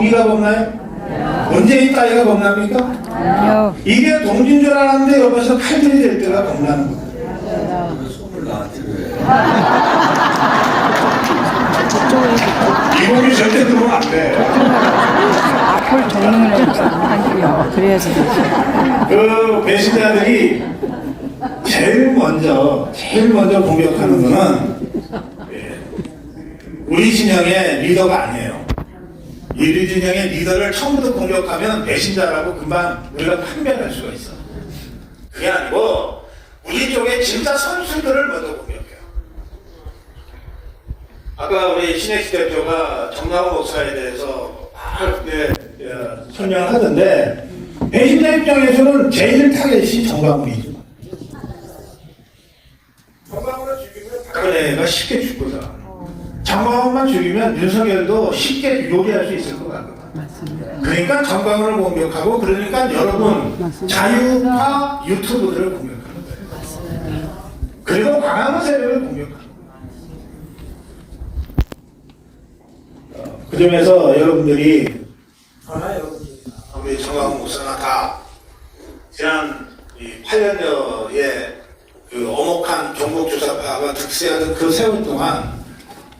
거기가 겁나요? 문재인 따위가 겁납니까? 아니요. 이게 동진 줄 알았는데 옆에서 칼들이 될 때가 겁나는 거예요. 손을 나한테 왜? 이공이 절대 그러면 안 돼. 앞을 정면으로 하기요. 그래야지 되지. 그 배신자들이 제일 먼저 공격하는 거는 우리 진영의 리더가 아니에요. 우리 진영의 리더를 처음부터 공격하면 배신자라고 금방 우리가 판별할 수가 있어. 그게 아니고 우리 쪽에 진짜 선수들을 먼저 공격해요. 아까 우리 신혜식 대표가 정나무 목사에 대해서 설명을 하던데 배신자 입장에서는 제일 타겟이 정광훈이죠. 정광훈을 죽이면 박근혜가 쉽게 죽거든. 정광훈만 죽이면 윤석열도 쉽게 요리할 수 있을 것 같거든. 그러니까 정광훈을 공격하고 그러니까 여러분 자유파 유튜브들을 공격하는 거예요. 그리고 광화문 세력을 공격하는 거예요. 그 점에서 여러분들이 우리 정광훈 목사나 다 지난 8년여의 그 엄혹한 종북주사파가 득세하던 그 세월 동안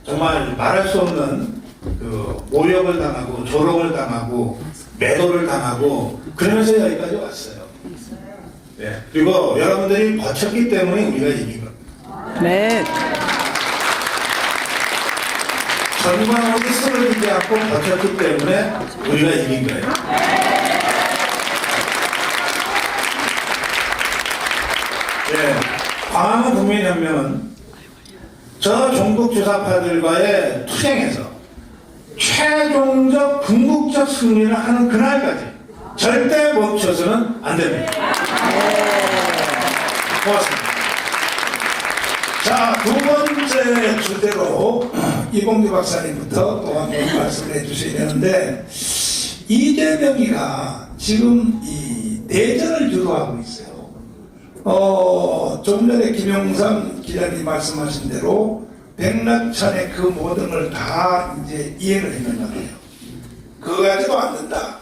정말 말할 수 없는 그 모욕을 당하고 조롱을 당하고 매도를 당하고 그러면서 여기까지 왔어요. 네. 그리고 여러분들이 버텼기 때문에 우리가 이긴 겁니다. 네. 전광훈이 손을 들지 않고 버텼기 때문에 우리가 이긴 거예요. 네. 광화문 국민혁명은 저 종북주사파들과의 투쟁에서 최종적 궁극적 승리를 하는 그날까지 절대 멈춰서는 안 됩니다. 고맙습니다. 자, 두 번째 주제로 이봉규 박사님부터 또 한 번 말씀을 해주셔야 되는데 이재명이가 지금 이 내전을 주도하고 있어요. 조금 전에 김영삼 기자님 말씀하신 대로 백낙찬의 그 모든 걸 다 이제 이해를 했는 거예요. 그거 가지고 안 된다.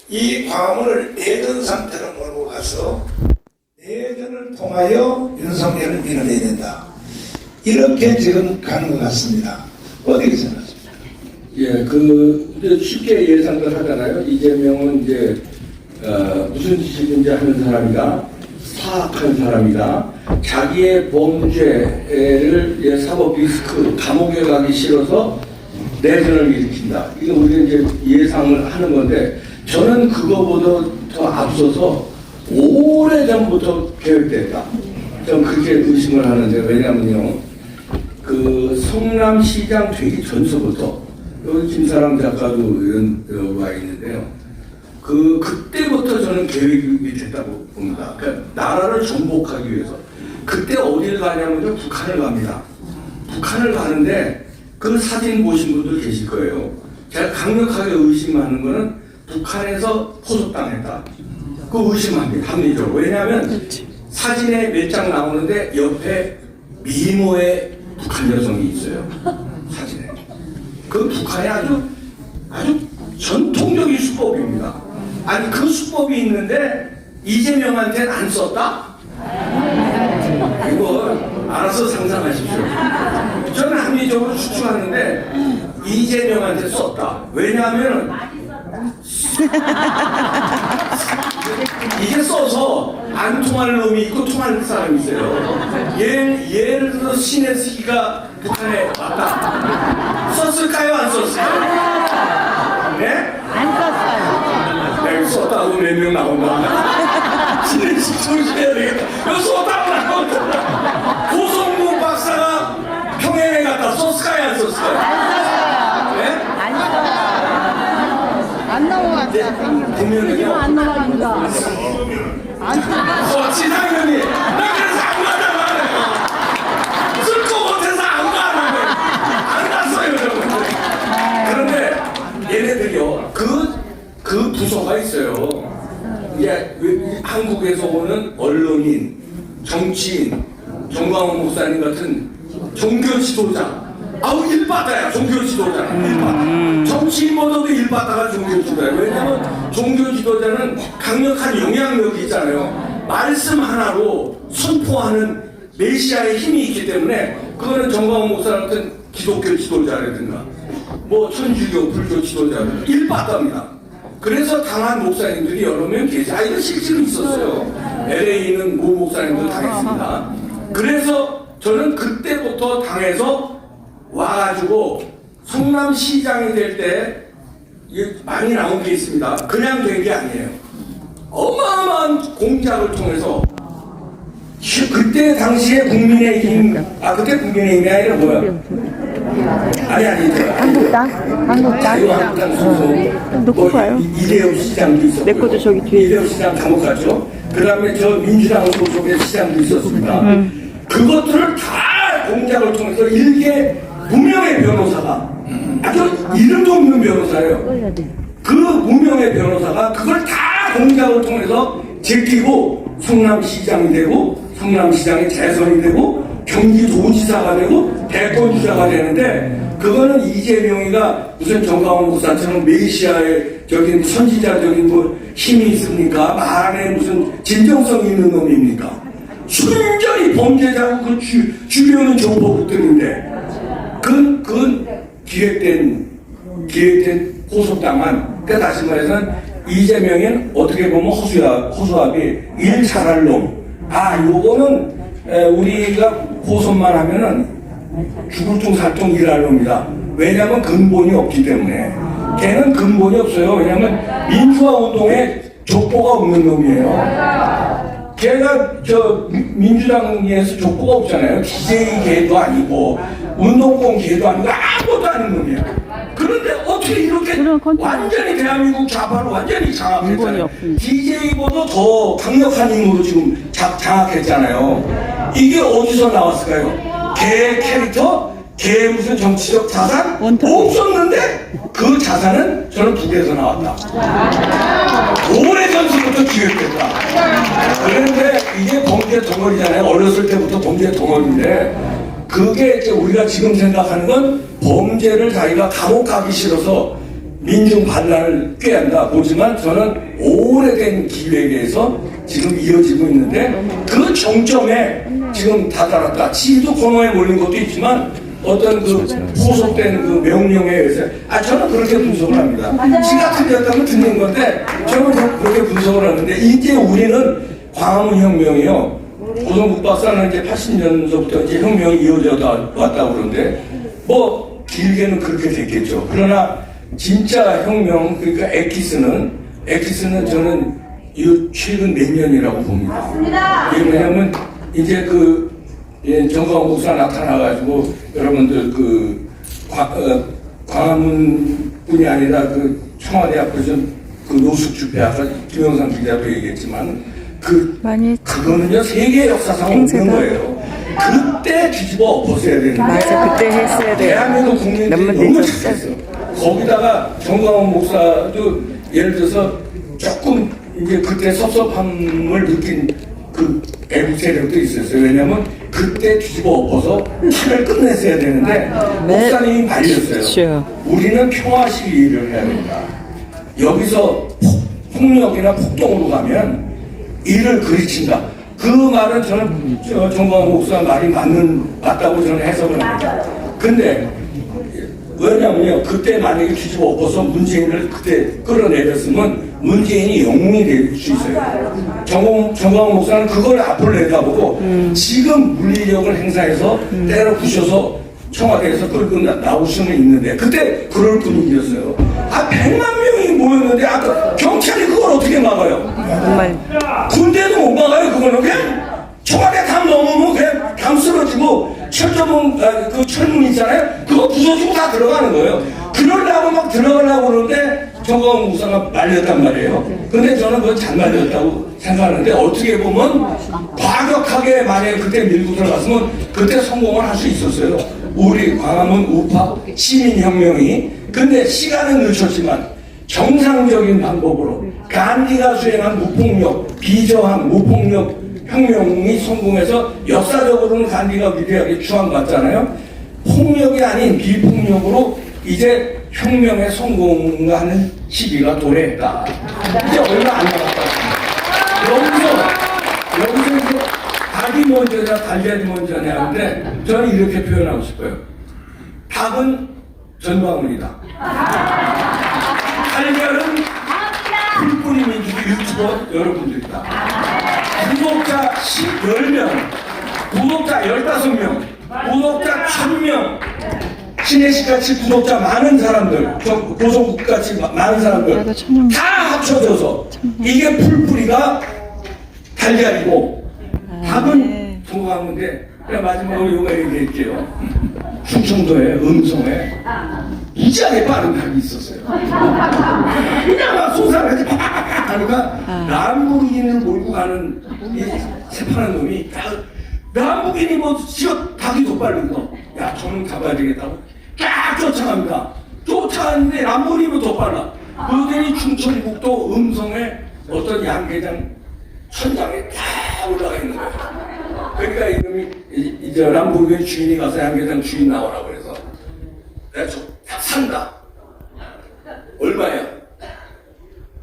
이 광화문을 내전 상태로 몰고 가서 내전을 통하여 윤석열을 밀어내야 된다. 이렇게 지금 가는 것 같습니다. 어떻게 생각하십니까? 예, 이제 쉽게 예상을 하잖아요. 이재명은 이제 무슨 짓이든지 하는 사람이다. 사악한 사람이다. 자기의 범죄를 사법 리스크, 감옥에 가기 싫어서 내전을 일으킨다. 이거 우리가 이제 예상을 하는 건데 저는 그거보다 더 앞서서 오래전부터 계획됐다. 좀 그렇게 의심을 하는데 왜냐면요. 그 성남시장 되기 전서부터 여기 김사람 작가도 와 있는데요. 그때부터 저는 계획이 됐다고 봅니다. 그러니까 나라를 정복하기 위해서. 그때 어디를 가냐면요. 북한을 갑니다. 북한을 가는데 그 사진 보신 분들 계실 거예요. 제가 강력하게 의심하는 거는 북한에서 포섭당했다. 그 의심합니다. 합리적으로. 왜냐하면 사진에 몇 장 나오는데 옆에 미모의 북한 여성이 있어요. 사진에. 그 북한이 아주 전통적인 수법입니다. 아니 그 수법이 있는데 이재명한테는 안 썼다? 이거 알아서 상상하십시오. 저는 합리적으로 추측하는데 이재명한테 썼다. 왜냐하면 이게 써서 안 통할 놈이 있고 통할 사람이 있어요. 예를 들어 신혜식이가 북한에 왔다. 썼을까요? 안 썼을까요? 네? 안 썼어요. 내가 썼다고 몇 명 나온다. 신혜식 조심해야 되겠다. 이거 썼다고 나온다. 고성국 박사가 평양에 갔다 썼을까요? 안 썼을까요? 네? 안 썼어요. 안 넘어갔다. 분명히요. 안 넘어간다. 안 썼어. 지상현이 나 그래서 안 가잖아. 쓸거 못해서 안 가. 안 갔어요 여러분. 그런데 얘네들이요 그 부서가 있어요. 이제 한국에서 오는 언론인, 정치인, 정광훈 목사님 같은 종교 지도자 아우 일바다야 종교 지도자는 일바다. 정치인보다도 일바다가 종교 지도자예요. 왜냐하면 종교 지도자는 강력한 영향력이 있잖아요. 말씀 하나로 선포하는 메시아의 힘이 있기 때문에 그거는 정광훈 목사 같은 기독교 지도자라든가 뭐 천주교 불교 지도자들 일바다입니다. 그래서 당한 목사님들이 여러 명 계세요. 아 이거 실제로 있었어요. LA는 모 목사님도 당했습니다. 그래서 저는 그때부터 당해서 와가지고 성남시장이 될 때 많이 나온 게 있습니다. 그냥 된 게 아니에요. 어마어마한 공작을 통해서 그때 당시에 국민의힘 그때 국민의힘이 아니라 뭐야? 아니 한국당 자유한국당 소속 놓고 가요. 이대호 시장도 있었고요. 내 것도 저기 뒤에 이대호 시장 감옥 갔죠. 그 다음에 저 민주당 소속의 시장도 있었습니다. 그것들을 다 공작을 통해서 일개 무명의 변호사가 아주 이름도 없는 변호사예요. 그 무명의 변호사가 그걸 다 공작을 통해서 제끼고 성남시장이 되고 성남시장이 재선이 되고 경기도지사가 되고 대권주자가 되는데 그거는 이재명이가 무슨 정광훈 목사처럼 메시아의 적인 선지자적인 뭐 힘이 있습니까? 말 안에 무슨 진정성 있는 놈입니까? 순전히 범죄자고 그 주변은 정보국들인데 그건 기획된 고속당한 그러니까 다시 말해서는 이재명은 어떻게 보면 허수아비 일 잘할 놈. 요거는 우리가 고소만 하면은 죽을 둥 살 둥 일할 놈이다. 왜냐하면 근본이 없기 때문에. 걔는 근본이 없어요. 왜냐하면 민주화 운동에 족보가 없는 놈이에요. 걔가 민주당에서 족보가 없잖아요. DJ 걔도 아니고 운동권 걔도 아니고 아무것도 아닌 놈이야. 그런데 어떻게 이렇게 완전히 대한민국 좌파로 완전히 장악했잖아요. DJ보다 더 강력한 힘으로 지금 장악했잖아요. 이게 어디서 나왔을까요? 걔 캐릭터? 걔 무슨 정치적 자산? 없었는데 그 자산은 저는 북에서 나왔다. 오래전부터 기획됐다. 그런데 이게 범죄 덩어리잖아요. 어렸을 때부터 범죄 덩어리인데 그게 이제 우리가 지금 생각하는 건 범죄를 자기가 감옥 가기 싫어서 민중 반란을 꾀한다 보지만 저는 오래된 기획에서 지금 이어지고 있는데 그 정점에 지금 다다랐다. 지도 코너에 몰린 것도 있지만 어떤 그 포섭된 그 명령에 의해서 저는 그렇게 분석을 합니다. 지가 틀렸다면 듣는 건데 저는 그렇게 분석을 하는데 이제 우리는 광화문 혁명이요. 고성국 박사는 이제 80년서부터 이제 혁명이 이어져 왔다고 그러는데 뭐 길게는 그렇게 됐겠죠. 그러나 진짜 혁명 그러니까 엑기스는 저는 이 최근 몇 년이라고 봅니다. 이게 뭐냐면 이제 정광훈 목사 나타나가지고 여러분들 광화문뿐이 아니라 청와대 앞에서 노숙 집회 아까 김영삼 기자도 얘기했지만 그거는요 세계 역사상 없는 거예요. 그때 뒤집어 엎었어야 되는데 맞아 그때 했어야 돼. 대한민국 국민들이 너무 착했어. 거기다가 정광훈 목사도 예를 들어서 조금 이제 그때 섭섭함을 느낀 그 애국 세력도 있었어요. 왜냐면 그때 뒤집어 엎어서 판을 끝냈어야 되는데 목사님이 말렸어요. 우리는 평화 시위를 해야 된다. 여기서 폭력이나 폭동으로 가면 이를 그르친다. 그 말은 저는 정광훈 목사 말이 맞다고 저는 해석을 합니다. 근데 왜냐면요 그때 만약에 뒤집어 엎어서 문재인을 그때 끌어내렸으면 문재인이 영웅이 될 수 있어요. 정광훈 목사는 그걸 앞을 내다보고 지금 물리력을 행사해서 때려 부셔서 청와대에서 끌고 나올 수는 있는데 그때 그럴 분위기였어요. 100만 명이 모였는데 경찰이 그걸 어떻게 막아요? 정말 군대도 못 막아요. 그거는 그냥 청와대 담 넘으면 그냥 담 쓰러지고 철조문 그 철문 있잖아요. 그거 부서지고 다 들어가는 거예요. 그러려고 막 들어가려고 그러는데 정광훈 목사가 말렸단 말이에요. 근데 저는 그거 잘 말렸다고 생각하는데 어떻게 보면 과격하게 만약에 그때 밀고 들어갔으면 그때 성공을 할 수 있었어요. 우리 광화문 우파 시민혁명이. 근데 시간은 늦췄지만 정상적인 방법으로 간디가 수행한 무폭력, 비저항, 무폭력 혁명이 성공해서 역사적으로는 간디가 위대하게 추앙받잖아요. 폭력이 아닌 비폭력으로 이제 혁명에 성공하는 시기가 도래했다. 이제 얼마 안 남았다. 여기서 이제 닭이 먼저냐 달걀이 먼저냐 하는데 저는 이렇게 표현하고 싶어요. 닭은 전광훈이다. 달걀은 풀뿌리 민주주의 유튜버 여러분들이다. 구독자 10명, 구독자 15명, 구독자 1000명, 신혜식같이 구독자 많은 사람들, 고성국같이 많은 사람들 다 합쳐져서 이게 풀뿌리가 달걀이고 닭은 동강인데 그냥 마지막으로 요거 얘기할게요. 충청도에 음성에 무지하게 빠른 닭이 있었어요. 그냥 막 솟아가지고 팍팍팍 하니까 람보르기니를 몰고 가는 이 새파란 놈이 람보르기니 뭐 지어 닭이 더 빠르거든. 야 저는 가봐야 되겠다고 쫙 쫓아갑니다. 쫓아가는데 람보르기니보다 더 빨라. 그들이 충청북도 음성에 어떤 양계장 천장에 딱 올라가 있는 거예요. 그러니까 이놈이 이제 람보르기니 주인이 가서 양계장 주인 나오라고 그래서 내가 딱 산다. 얼마야?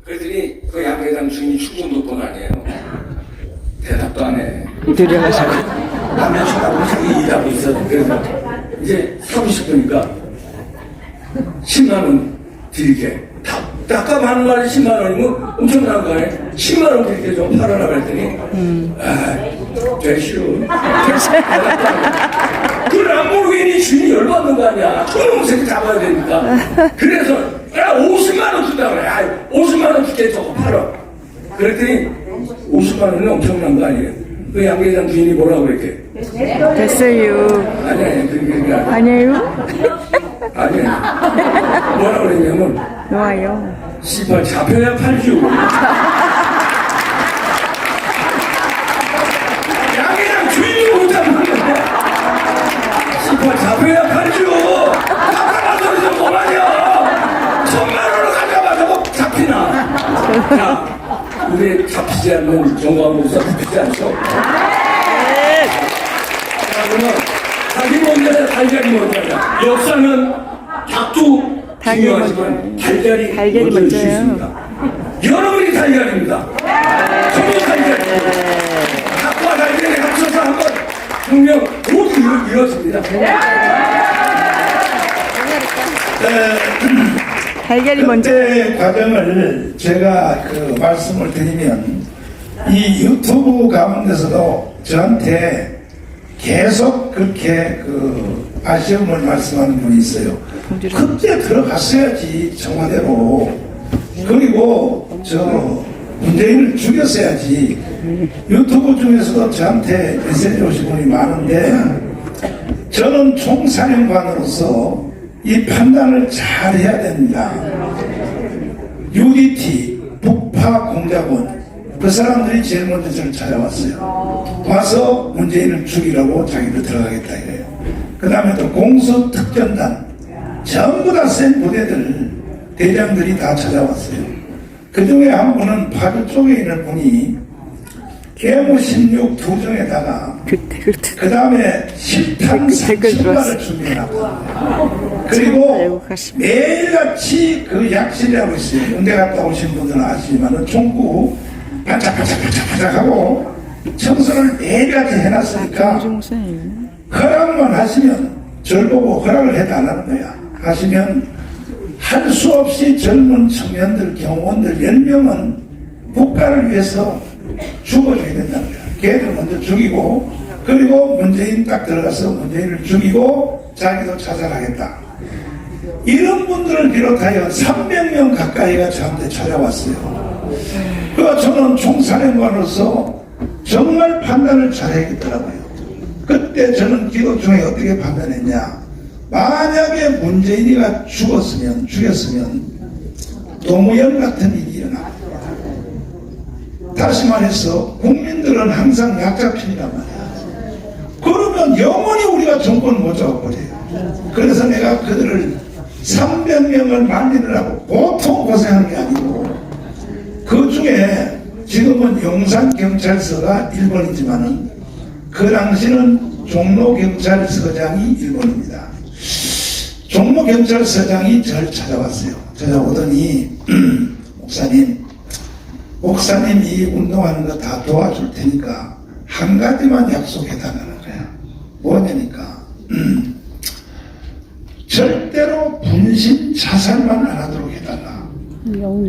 그랬더니 그 양계장 주인이 충청도 돈 아니에요. 대답도 안 해. 느려가지고. 라면 쳐다보고 자기 일하고 있어. 그래서 이제 30분이니까 10만원 드릴게. 답답하는 말이 10만원이면 엄청난 거 아니에요? 10만원 드릴게 좀 팔아라 그랬더니 되시오. 그 람보르기니 주인이 열받는 거 아니야. 저놈 새끼 잡아야 되니까. 그래서 야 50만원 준다 그래. 50만원 줄게 저거 팔아. 그랬더니 50만원은 엄청난 거 아니에요. 그 양계장 주인이 뭐라고 그랬게? 됐어요. 아니 그게 아니에요? 아니야. 뭐라 그랬냐면 놓아요. 씨발 잡혀야 팔죠. 양이랑 주인이 못 잡는데 씨발 잡혀야 팔죠. 잡아가 소리 좀 그만이야. 1000만원을 가져가자고 잡히나. 자 우리 잡히지 않는 정광훈 목사 잡히지 않죠? 자 그러면 닭이 먼저냐 달걀이 먼저냐. 역사는 닭도 중요하지만 달걀이 먼저일 수 있습니다. 여러분이 달걀입니다. 저도 달걀입니다. 닭과 달걀이 합쳐서 한번 분명 모두 이루어집니다. 달걀이 먼저. 그때 과정을 제가 그 말씀을 드리면 이 유튜브 가운데서도 저한테 계속 그렇게 그 아쉬움을 말씀하는 분이 있어요. 그때 들어갔어야지 청와대로. 그리고 저 문재인을 죽였어야지. 유튜브 중에서도 저한테 메시지 오신 분이 많은데 저는 총사령관으로서 이 판단을 잘 해야 됩니다. UDT, 북파 공작원 그 사람들이 제일 먼저 저를 찾아왔어요. 와서 문재인을 죽이라고 자기들 들어가겠다 이래요. 그 다음에 또 공수특전단 전부 다 센 부대들 대장들이 다 찾아왔어요. 그 중에 한 분은 파주 쪽에 있는 분이 계무 16 2정에다가 그 다음에 실탄 30발을 준비해놨고 그리고 매일같이 그 약실이라고 있어요. 군대 갔다 오신 분들은 아시지만 총구 반짝반짝반짝반짝하고 청소를 매일같이 해놨으니까 허락만 하시면 절 보고 허락을 해달라는 거야. 하시면 할 수 없이 젊은 청년들 경호원들 10명은 국가를 위해서 죽어줘야 된다는 거야. 걔들 먼저 죽이고 그리고 문재인 딱 들어가서 문재인을 죽이고 자기도 자살하겠다. 이런 분들을 비롯하여 300명 가까이가 저한테 찾아왔어요. 그래서 저는 총사령관으로서 정말 판단을 잘해야겠더라고요. 그때 저는 기도 중에 어떻게 판단했냐. 만약에 문재인이가 죽였으면 노무현 같은 일이 일어나. 다시 말해서 국민들은 항상 약자 편이란 말이야. 그러면 영원히 우리가 정권을 못 잡아버려요. 그래서 내가 그들을 300명을 말리느라고 보통 고생하는 게 아니고 그 중에 지금은 용산경찰서가 1번이지만은 그 당시는 종로경찰서장이 1번입니다. 종로경찰서장이 저를 찾아왔어요. 찾아오더니 목사님이 운동하는 거 다 도와줄 테니까 한 가지만 약속해달라는 거야. 뭐냐니까 절대로 분신 자살만 안 하도록 해달라.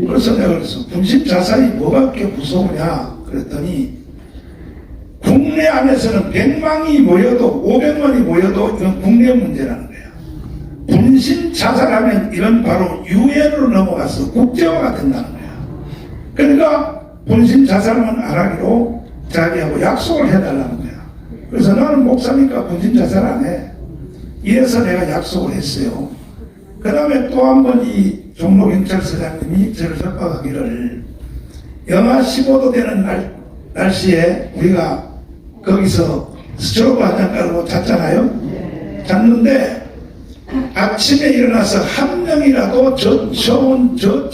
그래서 내가 그랬어. 분신 자살이 뭐가 그렇게 무서우냐 그랬더니 국내 안에서는 100만이 모여도 500만이 모여도 이건 국내 문제라는 거야. 분신 자살하면 이건 바로 유엔으로 넘어가서 국제화가 된다는 거야. 그러니까 분신 자살만 안 하기로 자기하고 약속을 해달라는 거야. 그래서 나는 목사니까 분신 자살 안 해. 이래서 내가 약속을 했어요. 그 다음에 또 한 번 이 종로경찰서장님이 저를 협박하기를 영하 15도 되는 날씨에 우리가 거기서 스트로브 한잔 깔고 잤잖아요. 잤는데 아침에 일어나서 한 명이라도 저체온적으로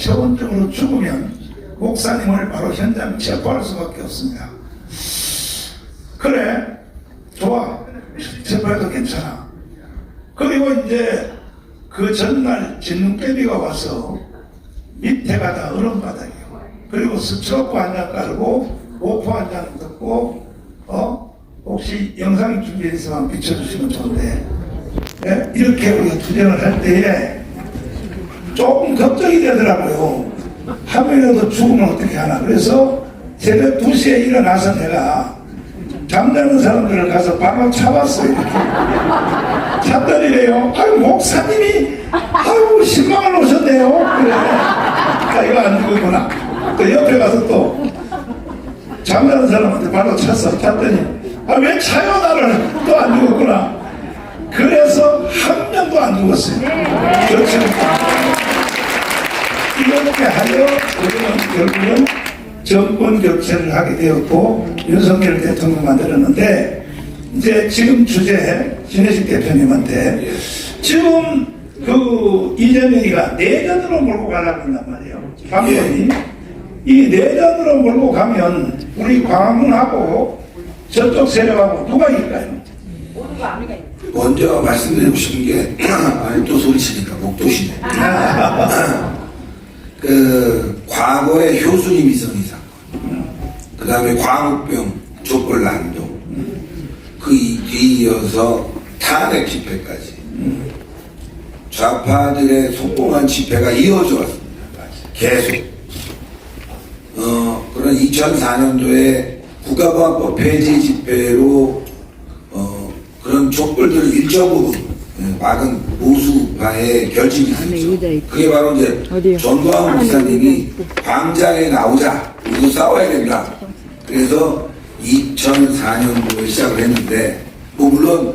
죽으면 목사님을 바로 현장 체포할 수밖에 없습니다. 그래, 좋아. 체포해도 괜찮아. 그리고 이제 그 전날 진눈깨비가 와서 밑에가 다 얼음바닥이에요. 그리고 스트로프 한잔 깔고 오포 한잔 듣고 혹시 영상이 준비되어 있으면 비춰주시면 좋은데 네? 이렇게 우리가 투쟁을 할 때에 조금 걱정이 되더라고요. 한 명이라도 죽으면 어떻게 하나. 그래서 새벽 2시에 일어나서 내가 잠자는 사람들을 가서 바로 잡았어요. 이렇게. 잡더니래요. 아유 목사님이 아유 신방을 오셨네요. 그래. 이거 안 죽었구나. 또 옆에 가서 또 잠자는 사람한테 바로 찼어. 찼더니 아 왜 차요 나를. 또 안 죽었구나. 그래서 한 명도 안 죽었어요. 그렇죠. 이렇게 하여 우리는 결국은 정권 교체를 하게 되었고 윤석열 대통령 만들었는데 이제 지금 주제 신혜식 대표님한테 지금 그 이재명이가 내전으로 몰고 가려고 한단 말이에요. 방법이 이 내전으로 몰고 가면 우리 광화문하고 저쪽 세력하고 누가 이길까요? 먼저 말씀드리고 싶은 게 아니 또 소리치니까 목도시네. 그 과거에 효순이 미성이 사건, 그 다음에 광우병 촛불 난동, 그 뒤이어서 탄핵 집회까지 좌파들의 성공한 집회가 이어져 왔습니다. 계속 그런 2004년도에 국가보안법 폐지 집회로 그런 촛불들을 일정 부분 막은 보수파의 결집이 있었죠. 그게 바로 이제 전광훈 목사님이 광장에 나오자 우리도 싸워야 된다. 그래서 2004년도에 시작을 했는데 뭐 물론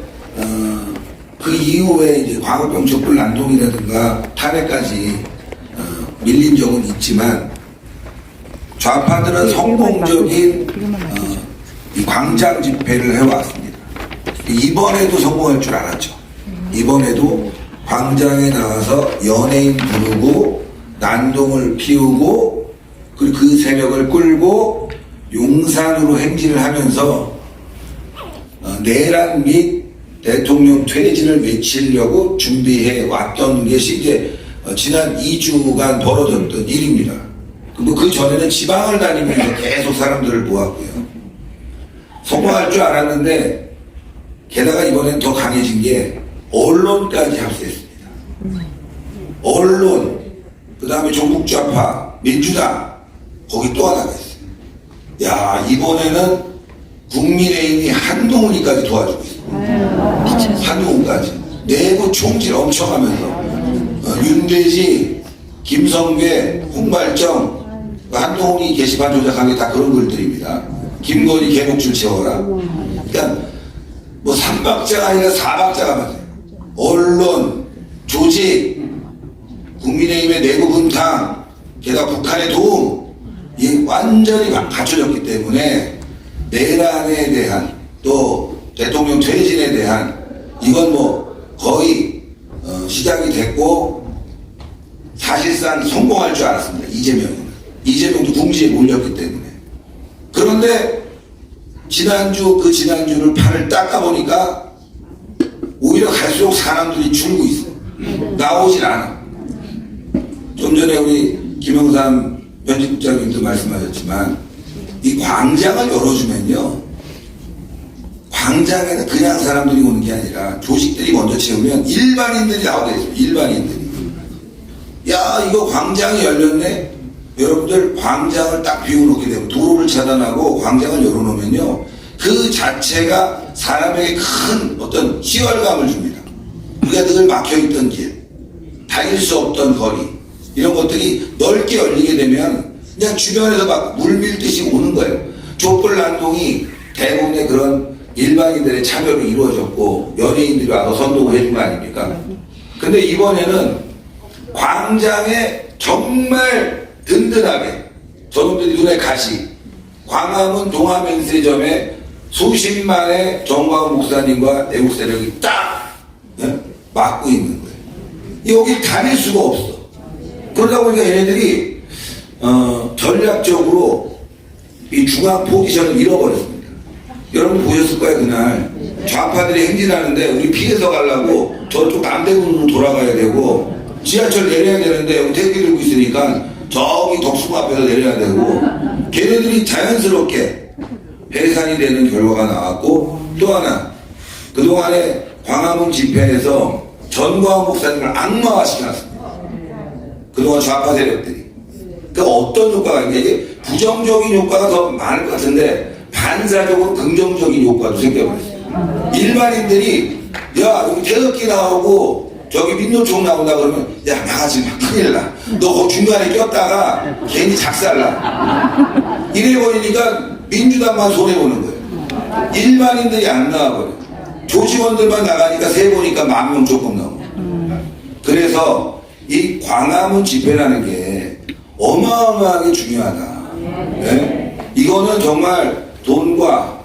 그 이후에 이제 광우병 촛불 난동이라든가 탄핵까지 밀린 적은 있지만 좌파들은 성공적인 이 광장 집회를 해왔습니다. 이번에도 성공할 줄 알았죠. 이번에도 광장에 나와서 연예인 부르고 난동을 피우고 그리고 그 세력을 끌고 용산으로 행진을 하면서 내란 및 대통령 퇴진을 외치려고 준비해 왔던 것이 이제 지난 2주간 벌어졌던 일입니다. 그 전에는 지방을 다니면서 계속 사람들을 모았고요. 성공할 줄 알았는데 게다가 이번엔 더 강해진 게 언론까지 합세했습니다. 언론, 그 다음에 종북좌파, 민주당 거기 또 하나가 있어요. 야 이번에는 국민의힘이 한동훈이까지 도와주고 있습니다. 한동훈까지 내부 총질 엄청 하면서 윤대지, 김성배, 홍발정, 한동훈이 게시판 조작한 게 다 그런 글들입니다. 김건희 개목줄 채워라. 그러니까 뭐 3박자가 아니라 4박자가 맞아요. 언론, 조직, 국민의힘의 내부 분탕, 게다가 북한의 도움, 이게 완전히 갖춰졌기 때문에 내란에 대한 또 대통령 퇴진에 대한 이건 뭐 거의 시작이 됐고 사실상 성공할 줄 알았습니다. 이재명도 궁지에 몰렸기 때문에. 그런데 지난주를 판을 닦아보니까 오히려 갈수록 사람들이 줄고 있어. 나오질 않아. 좀 전에 우리 김영삼 편집국장님도 말씀하셨지만 이 광장을 열어주면요, 광장에는 그냥 사람들이 오는 게 아니라 조직들이 먼저 채우면 일반인들이 나오게 돼요. 일반인들이. 야, 이거 광장이 열렸네. 여러분들 광장을 딱 비워놓게 되면 도로를 차단하고 광장을 열어놓으면요, 그 자체가 사람에게 큰 어떤 희열감을 줍니다. 우리가 늘 막혀있던 길, 다닐 수 없던 거리, 이런 것들이 넓게 열리게 되면 그냥 주변에서 막 물밀듯이 오는 거예요. 촛불난동이 대부분의 그런 일반인들의 참여로 이루어졌고 연예인들이 와서 선동을 해준 거 아닙니까? 근데 이번에는 광장에 정말 든든하게 저놈들이 눈에 가시, 광화문 동아면세점에 수십만의 정광훈 목사님과 애국 세력이 딱 막고 있는 거예요. 여기 다닐 수가 없어. 그러다 보니까 얘네들이 전략적으로 이 중앙 포지션을 잃어버렸습니다. 여러분 보셨을 거예요. 그날 좌파들이 행진하는데 우리 피해서 가려고 저쪽 남대문으로 돌아가야 되고 지하철 내려야 되는데 여기 택시 들고 있으니까 저기 덕숭 앞에서 내려야 되고, 걔네들이 자연스럽게 해산이 되는 결과가 나왔고, 또 하나 그동안에 광화문 집회에서 전광훈 목사님을 악마화시켜놨습니다. 그동안 좌파 세력들이. 그 어떤 효과가 있냐, 이게 부정적인 효과가 더 많을 것 같은데 반사적으로 긍정적인 효과도 생겨버렸어요. 일반인들이 야, 여기 태극기 나오고 저기 민노총 나온다 그러면 야, 나가지 마, 큰일 나. 너 그 중간에 꼈다가 괜히 작살나. 이래버리니까 민주당만 손해보는 거예요. 일반인들이 안 나와버려요. 조직원들만 나가니까 세보니까 10,000명 조금 넘어. 그래서 이 광화문 집회라는 게 어마어마하게 중요하다. 네? 이거는 정말 돈과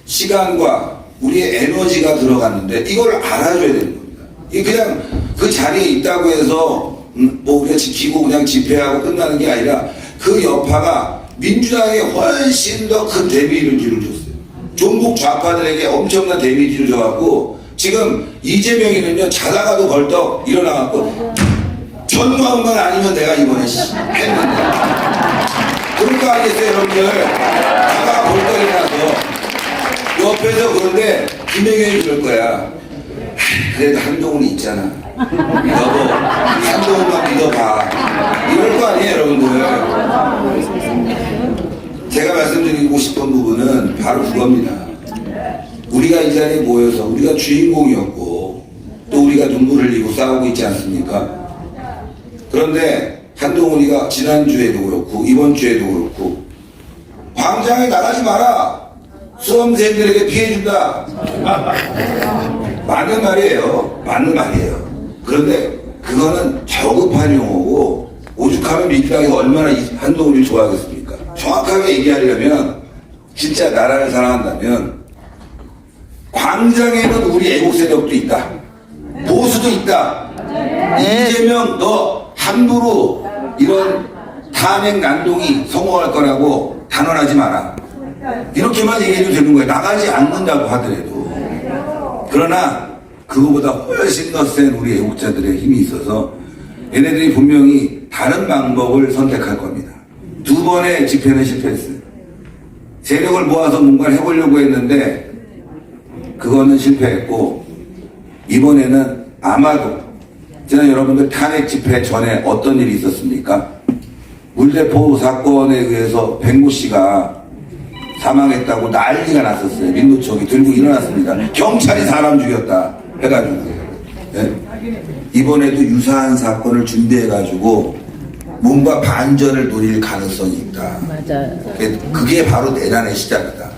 시간과 우리의 에너지가 들어갔는데 이걸 알아줘야 되는 겁니다. 이게 그냥 그 자리에 있다고 해서 뭐 우리가 지키고 그냥 집회하고 끝나는 게 아니라 그 여파가 민주당에 훨씬 더 큰 데미지를 줬어요. 종북 좌파들에게 엄청난 데미지를 줘갖고 지금 이재명이는요, 자다가도 벌떡 일어나갖고 전광훈만 아니면 내가 이번에 했는데 그럴 거 아니겠어요 여러분들. 자다가 벌떡 일어나서 옆에서 그런데 김영현이 그럴 거야. 그래도 한동훈이 있잖아. 여보, 한동훈만 믿어봐. 이럴 거 아니에요 여러분들. 제가 말씀드리고 싶은 부분은 바로 그겁니다. 우리가 이 자리에 모여서 우리가 주인공이었고 또 우리가 눈물 흘리고 싸우고 있지 않습니까? 그런데 한동훈이가 지난주에도 그렇고 이번 주에도 그렇고 광장에 나가지 마라, 수험생들에게 피해준다. 맞는 말이에요. 맞는 말이에요. 그런데 그거는 저급한 용어고 오죽하면 민주당이 얼마나 한동훈을 좋아하겠습니까? 정확하게 얘기하려면 진짜 나라를 사랑한다면 광장에는 우리 애국 세력도 있다. 보수도 있다. 이재명 너 함부로 이런 탄핵 난동이 성공할 거라고 단언하지 마라. 이렇게만 얘기해도 되는 거예요. 나가지 않는다고 하더라도. 그러나 그거보다 훨씬 더 센 우리 애국자들의 힘이 있어서 얘네들이 분명히 다른 방법을 선택할 겁니다. 2번의 집회는 실패했어요. 세력을 모아서 뭔가를 해보려고 했는데 그거는 실패했고, 이번에는 아마도 지난 여러분들 탄핵 집회 전에 어떤 일이 있었습니까? 물대포 사건에 의해서 백모 씨가 사망했다고 난리가 났었어요. 민노총이 들고 일어났습니다. 경찰이 사람 죽였다 해가지고. 네? 이번에도 유사한 사건을 준비해가지고 뭔가 반전을 노릴 가능성이 있다. 맞아요. 그게 바로 내란의 시작이다.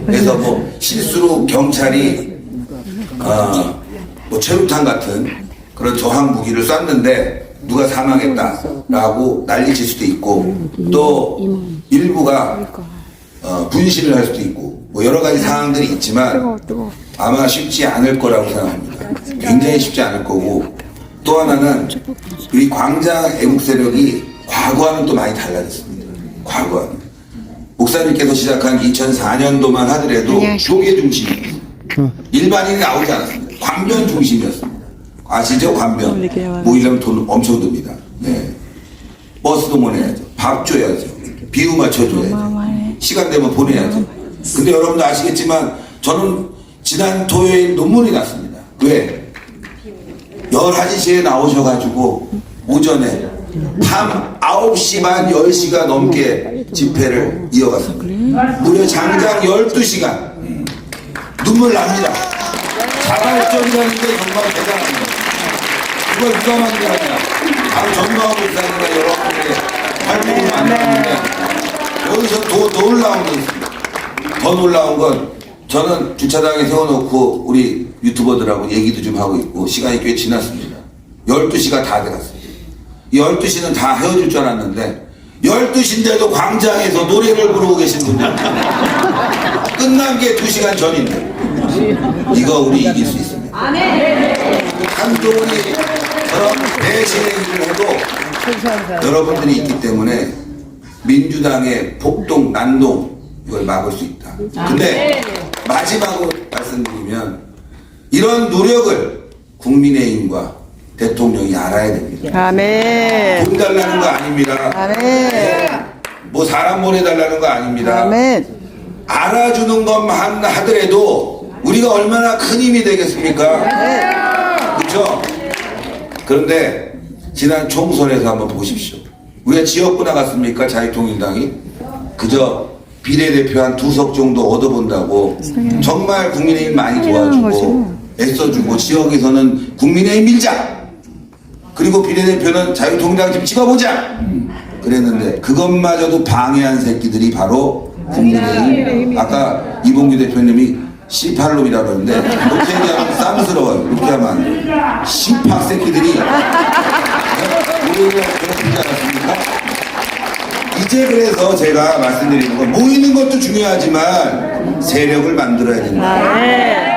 그래서 뭐 실수로 경찰이 뭐 최루탄 같은 그런 저항 무기를 쐈는데 누가 사망했다라고 난리칠 수도 있고, 또 일부가 분실을 할 수도 있고, 뭐 여러 가지 상황들이 있지만 아마 쉽지 않을 거라고 생각합니다. 굉장히 쉽지 않을 거고, 또 하나는 우리 광장 애국 세력이 과거와는 또 많이 달라졌습니다. 과거와는 목사님께서 시작한 2004년도만 하더라도 교계 중심이었어요. 일반인이 나오지 않았습니다. 관변 중심이었습니다. 아시죠? 관변. 모이려면 돈 엄청 듭니다. 네. 버스도 보내야죠. 밥 줘야죠. 비유 맞춰줘야죠. 시간 되면 보내야죠. 근데 여러분도 아시겠지만 저는 지난 토요일 논문이 났습니다. 왜? 11시에 나오셔가지고 오전에 밤 9시 반 10시가 넘게 집회를 이어갔습니다. 무려 장장 12시간. 눈물 납니다. 자발적이라는 게 정말 대단합니다. 그걸 누가 만들었냐? 바로 전광훈 목사님과 여러분들의 활동을 만들었는데 여기서 더 놀라운 건 저는 주차장에 세워놓고 우리 유튜버들하고 얘기도 좀 하고 있고 시간이 꽤 지났습니다. 12시가 다 돼갔습니다. 12시는 다 헤어질 줄 알았는데 12시인데도 광장에서 노래를 부르고 계신 분들 끝난 게 2시간 전인데 이거 우리 이길 수 있습니다. 한동훈이 저런 대진행을 해도 여러분들이 있기 때문에 민주당의 폭동, 난동 이걸 막을 수 있다. 근데 마지막으로 말씀드리면 이런 노력을 국민의힘과 대통령이 알아야 됩니다. 아멘. 돈 달라는 거 아닙니다. 아멘. 뭐 사람 보내달라는 거 아닙니다. 아멘. 알아주는 것만 하더라도 우리가 얼마나 큰 힘이 되겠습니까? 그렇죠? 그런데 지난 총선에서 한번 보십시오. 우리가 지역구 나갔습니까? 자유통일당이 그저 비례대표 한 2석 정도 얻어본다고 정말 국민의힘 많이 도와주고 애써주고 지역에서는 국민의힘 밀자, 그리고 비례대표는 자유통일당 좀 찍어보자 그랬는데 그것마저도 방해한 새끼들이 바로 국민의힘. 아까 이봉규 대표님이 C8놈이라고 그러는데 이렇게 얘기하면 쌈스러워요. 이렇게 하면 C8 새끼들이 우리를 괴롭히지 않았습니까? 이제 그래서 제가 말씀드리는 건 모이는 것도 중요하지만 세력을 만들어야 된다. 네.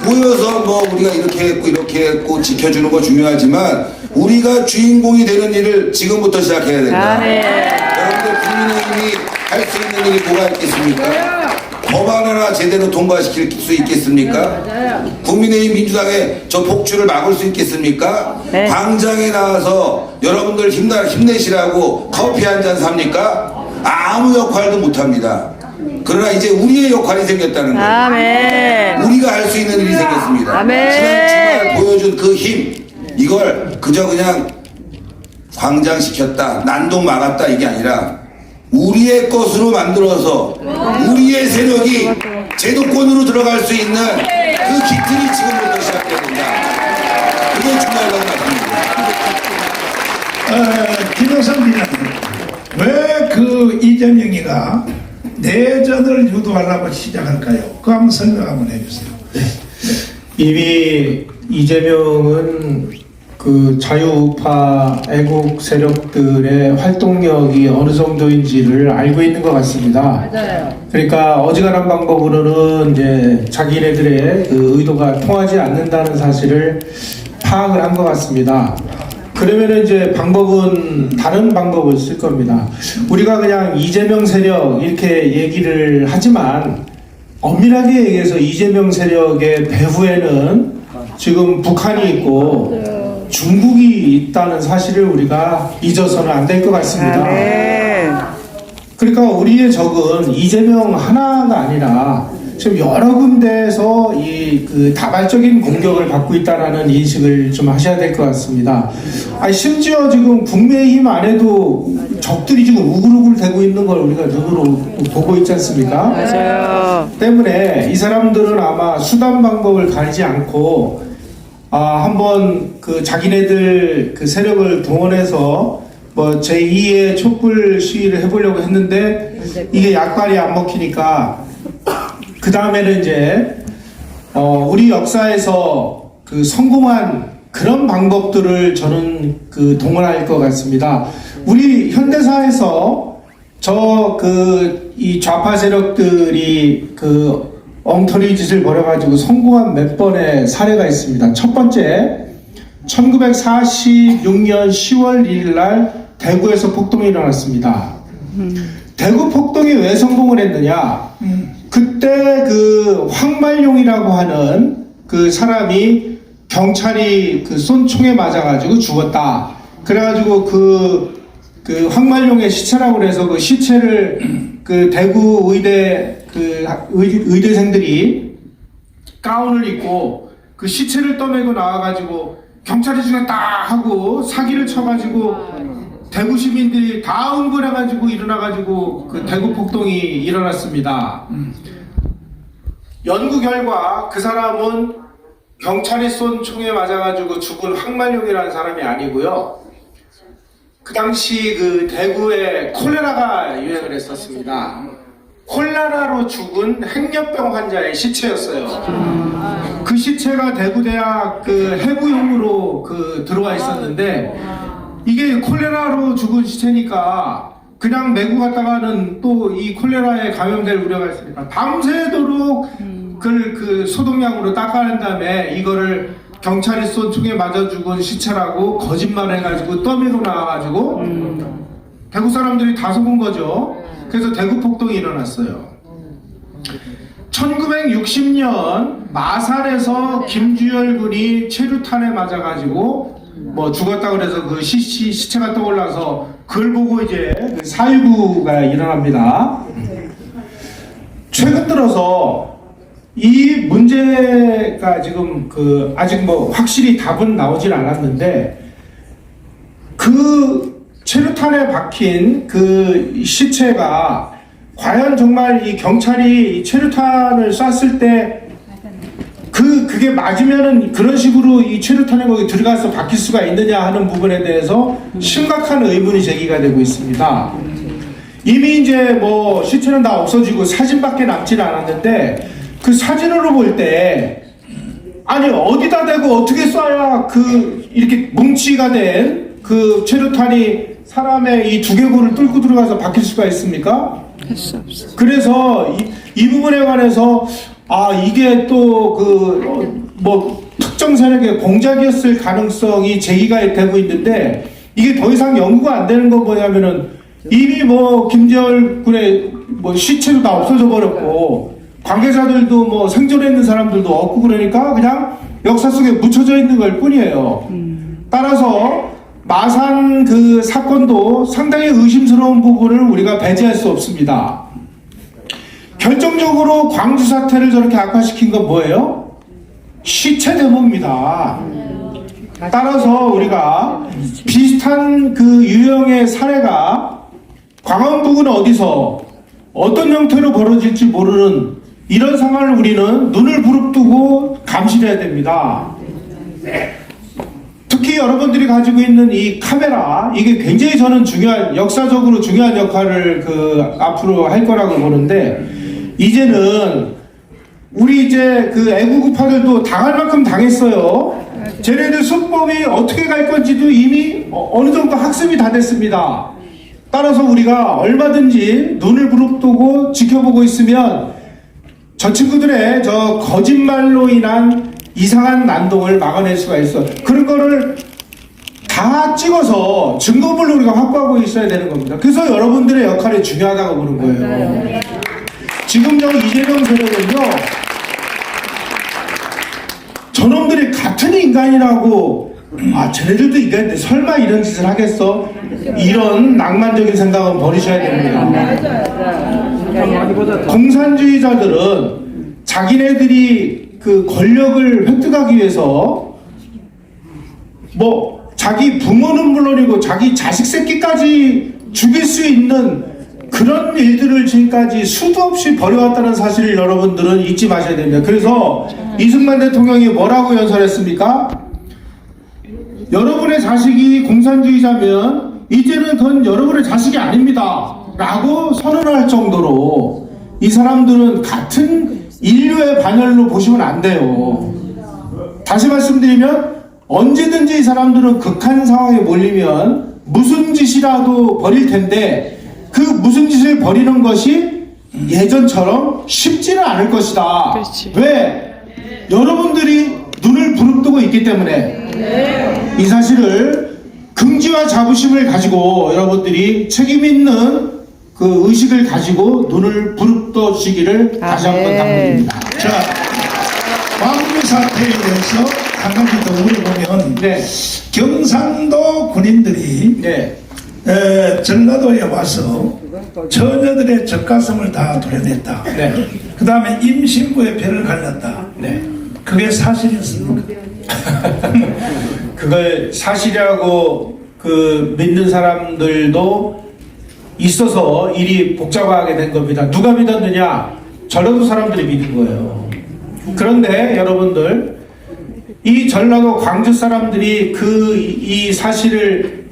모여서 뭐 우리가 이렇게 했고 지켜주는 거 중요하지만 우리가 주인공이 되는 일을 지금부터 시작해야 된다. 여러분들 국민의힘이 할 수 있는 일이 뭐가 있겠습니까? 법안 하나 제대로 통과시킬 수 있겠습니까? 국민의힘 민주당의 저 폭주를 막을 수 있겠습니까? 네. 광장에 나와서 여러분들 힘내시라고 커피 한 잔 삽니까? 아무 역할도 못합니다. 그러나 이제 우리의 역할이 생겼다는 거예요. 아멘. 우리가 할 수 있는 일이 생겼습니다. 아멘. 지난 주말 보여준 그 힘, 이걸 그저 그냥 광장시켰다, 난동 막았다 이게 아니라 우리의 것으로 만들어서 우리의 세력이 제도권으로 들어갈 수 있는 그 기틀이 지금부터 시작해야 된다. 그게 중요하다고 말씀드립니다. 김영삼 기자님, 왜 그 이재명이가 내전을 유도하려고 시작할까요? 그거 한번 설명 한번 해주세요. 이미 이재명은 그 자유우파 애국 세력들의 활동력이 어느 정도인지를 알고 있는 것 같습니다. 맞아요. 그러니까 어지간한 방법으로는 이제 자기네들의 그 의도가 통하지 않는다는 사실을 파악을 한 것 같습니다. 그러면 이제 방법은 다른 방법을 쓸 겁니다. 우리가 그냥 이재명 세력 이렇게 얘기를 하지만 엄밀하게 얘기해서 이재명 세력의 배후에는 지금 북한이 있고 중국이 있다는 사실을 우리가 잊어서는 안 될 것 같습니다. 아멘. 그러니까 우리의 적은 이재명 하나가 아니라 지금 여러 군데에서 이 그 다발적인 공격을 받고 있다라는 인식을 좀 하셔야 될 것 같습니다. 아니 심지어 지금 국민의힘 안에도 적들이 지금 우글우글 대고 있는 걸 우리가 눈으로 보고 있지 않습니까? 맞아요. 때문에 이 사람들은 아마 수단 방법을 가리지 않고 한번 그 자기네들 그 세력을 동원해서 뭐 제2의 촛불 시위를 해보려고 했는데 이게 약발이 안 먹히니까 그 다음에는 이제 우리 역사에서 그 성공한 그런 방법들을 저는 그 동원할 것 같습니다. 우리 현대사에서 이 좌파 세력들이 그 엉터리 짓을 벌여가지고 성공한 몇 번의 사례가 있습니다. 첫 번째, 1946년 10월 1일 날 대구에서 폭동이 일어났습니다. 대구 폭동이 왜 성공을 했느냐? 그때 그 황말용이라고 하는 그 사람이 경찰이 그 쏜 총에 맞아가지고 죽었다. 그래가지고 그 황말용의 시체라고 그래서 그 시체를 그 대구 의대 그 의대생들이 가운을 입고 그 시체를 떠매고 나와가지고 경찰이 죽였다 하고 사기를 쳐가지고 대구 시민들이 다 흥분해가지고 일어나가지고 그 대구 폭동이 일어났습니다. 연구 결과 그 사람은 경찰이 쏜 총에 맞아가지고 죽은 황말용이라는 사람이 아니고요. 그 당시 그 대구에 콜레라가 유행을 했었습니다. 콜레라로 죽은 행렬병 환자의 시체였어요. 그 시체가 대구대학 그 해부용으로 그 들어와 있었는데 이게 콜레라로 죽은 시체니까 그냥 메고 갔다가는 또 이 콜레라에 감염될 우려가 있으니까 밤새도록 그 소독약으로 닦아낸 다음에 이거를 경찰이 쏜 총에 맞아 죽은 시체라고 거짓말 해가지고 떠밀고 나와가지고 대구 사람들이 다 속은 거죠. 그래서 대구 폭동이 일어났어요. 1960년 마산에서 김주열 군이 체류탄에 맞아가지고 뭐 죽었다 그래서 그 시체가 떠올라서 그걸 보고 이제 그 4.19가 일어납니다. 최근 들어서 이 문제가 지금 그 아직 뭐 확실히 답은 나오질 않았는데 그 체류탄에 박힌 그 시체가 과연 정말 이 경찰이 체류탄을 쐈을 때 그게 맞으면은 그런 식으로 이 체류탄에 거기 들어가서 박힐 수가 있느냐 하는 부분에 대해서 심각한 의문이 제기가 되고 있습니다. 이미 이제 뭐 시체는 다 없어지고 사진밖에 남지는 않았는데 그 사진으로 볼 때 아니 어디다 대고 어떻게 쏴야 그 이렇게 뭉치가 된 그 체류탄이 사람의 이 두개골을 뚫고 들어가서 박힐 수가 있습니까? 그래서 이 부분에 관해서 이게 또 그 뭐 특정 세력의 공작이었을 가능성이 제기가 되고 있는데 이게 더 이상 연구가 안 되는 건 뭐냐면은 이미 뭐 김재열 군의 뭐 시체도 다 없어져 버렸고 관계자들도 뭐 생존해 있는 사람들도 없고 그러니까 그냥 역사 속에 묻혀져 있는 걸 뿐이에요. 따라서 마산 그 사건도 상당히 의심스러운 부분을 우리가 배제할 수 없습니다. 결정적으로 광주 사태를 저렇게 악화시킨 건 뭐예요? 시체 데모입니다. 따라서 우리가 비슷한 그 유형의 사례가 광화문부근 어디서 어떤 형태로 벌어질지 모르는 이런 상황을 우리는 눈을 부릅뜨고 감시해야 됩니다. 특히 여러분들이 가지고 있는 이 카메라, 이게 굉장히 저는 역사적으로 중요한 역할을 그 앞으로 할 거라고 보는데, 이제는 우리 이제 그 애국우파들도 당할 만큼 당했어요. 쟤네들 수법이 어떻게 갈 건지도 이미 어느 정도 학습이 다 됐습니다. 따라서 우리가 얼마든지 눈을 부릅뜨고 지켜보고 있으면 저 친구들의 저 거짓말로 인한 이상한 난동을 막아낼 수가 있어. 그런 거를 다 찍어서 증거물로 우리가 확보하고 있어야 되는 겁니다. 그래서 여러분들의 역할이 중요하다고 보는 거예요. 지금 여기 이재명 세력은요, 저놈들이 같은 인간이라고, 쟤네들도 인간인데 설마 이런 짓을 하겠어? 이런 낭만적인 생각은 버리셔야 됩니다. 공산주의자들은 자기네들이 그 권력을 획득하기 위해서 뭐 자기 부모는 물론이고 자기 자식 새끼까지 죽일 수 있는 그런 일들을 지금까지 수도 없이 벌여왔다는 사실을 여러분들은 잊지 마셔야 됩니다. 그래서 이승만 대통령이 뭐라고 연설했습니까? 여러분의 자식이 공산주의자면 이제는 더 여러분의 자식이 아닙니다 라고 선언할 정도로 이 사람들은 같은 인류의 반열로 보시면 안 돼요. 다시 말씀드리면 언제든지 이 사람들은 극한 상황에 몰리면 무슨 짓이라도 벌일 텐데 그 무슨 짓을 벌이는 것이 예전처럼 쉽지는 않을 것이다. 그렇지. 왜? 여러분들이 눈을 부릅뜨고 있기 때문에 이 사실을 긍지와 자부심을 가지고 여러분들이 책임 있는 그 의식을 가지고 눈을 부릅떠 주시기를 다시 한번 네. 당부드립니다. 자, 광주 사태에 대해서 한 가지 더 물어보면 네. 경상도 군인들이 네. 전라도에 와서 처녀들의 젖가슴을 다 도려냈다. 네. 그 다음에 임신부의 배를 갈랐다. 네. 그게 사실이었습니까? 그걸 사실이라고 그 믿는 사람들도 있어서 일이 복잡하게 된 겁니다. 누가 믿었느냐? 전라도 사람들이 믿은 거예요. 그런데 여러분들, 이 전라도 광주 사람들이 이 사실을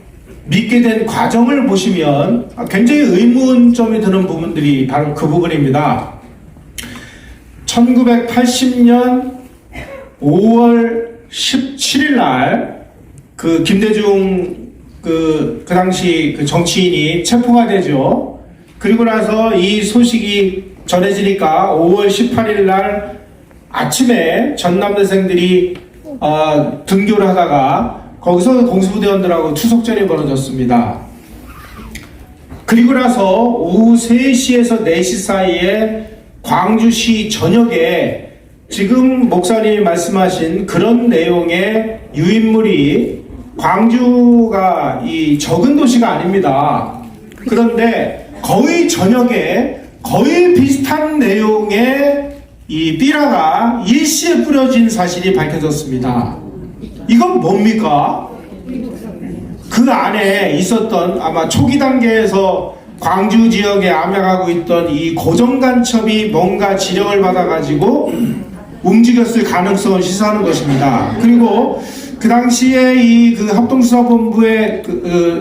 믿게 된 과정을 보시면 굉장히 의문점이 드는 부분들이 바로 그 부분입니다. 1980년 5월 17일 날 그 김대중 그 당시 그 정치인이 체포가 되죠. 그리고 나서 이 소식이 전해지니까 5월 18일 날 아침에 전남대생들이 등교를 하다가 거기서 공수부대원들하고 투석전이 벌어졌습니다. 그리고 나서 오후 3시에서 4시 사이에 광주시 전역에 지금 목사님이 말씀하신 그런 내용의 유인물이 광주가 이 적은 도시가 아닙니다. 그런데 거의 전역에 거의 비슷한 내용의 이 삐라가 일시에 뿌려진 사실이 밝혀졌습니다. 이건 뭡니까? 그 안에 있었던 아마 초기 단계에서 광주 지역에 암약하고 있던 이 고정간첩이 뭔가 지령을 받아가지고 움직였을 가능성을 시사하는 것입니다. 그리고 그 당시에 이 그 합동수사본부의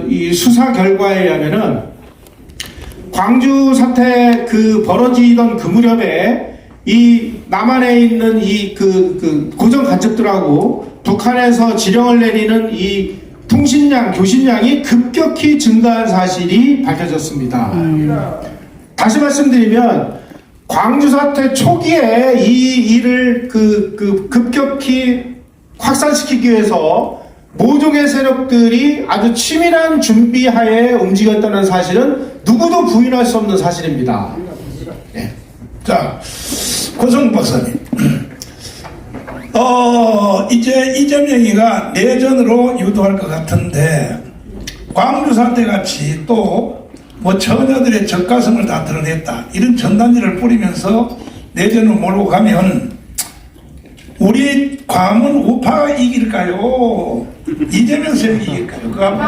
이 수사 결과에 의하면은 광주 사태 그 벌어지던 그 무렵에 이 남한에 있는 이 그 고정 간첩들하고 북한에서 지령을 내리는 이 통신량, 교신량이 급격히 증가한 사실이 밝혀졌습니다. 다시 말씀드리면 광주 사태 초기에 이 일을 급격히 확산시키기 위해서 모종의 세력들이 아주 치밀한 준비하에 움직였다는 사실은 누구도 부인할 수 없는 사실입니다. 네. 자, 고성 박사님. 이제 이재명이가 내전으로 유도할 것 같은데, 광주 사태 같이 또 뭐 처녀들의 젖가슴을 다 드러냈다, 이런 전단지를 뿌리면서 내전을 몰고 가면 우리 광화문 우파가 이길까요? 이재명 세력이 이길까요? 그거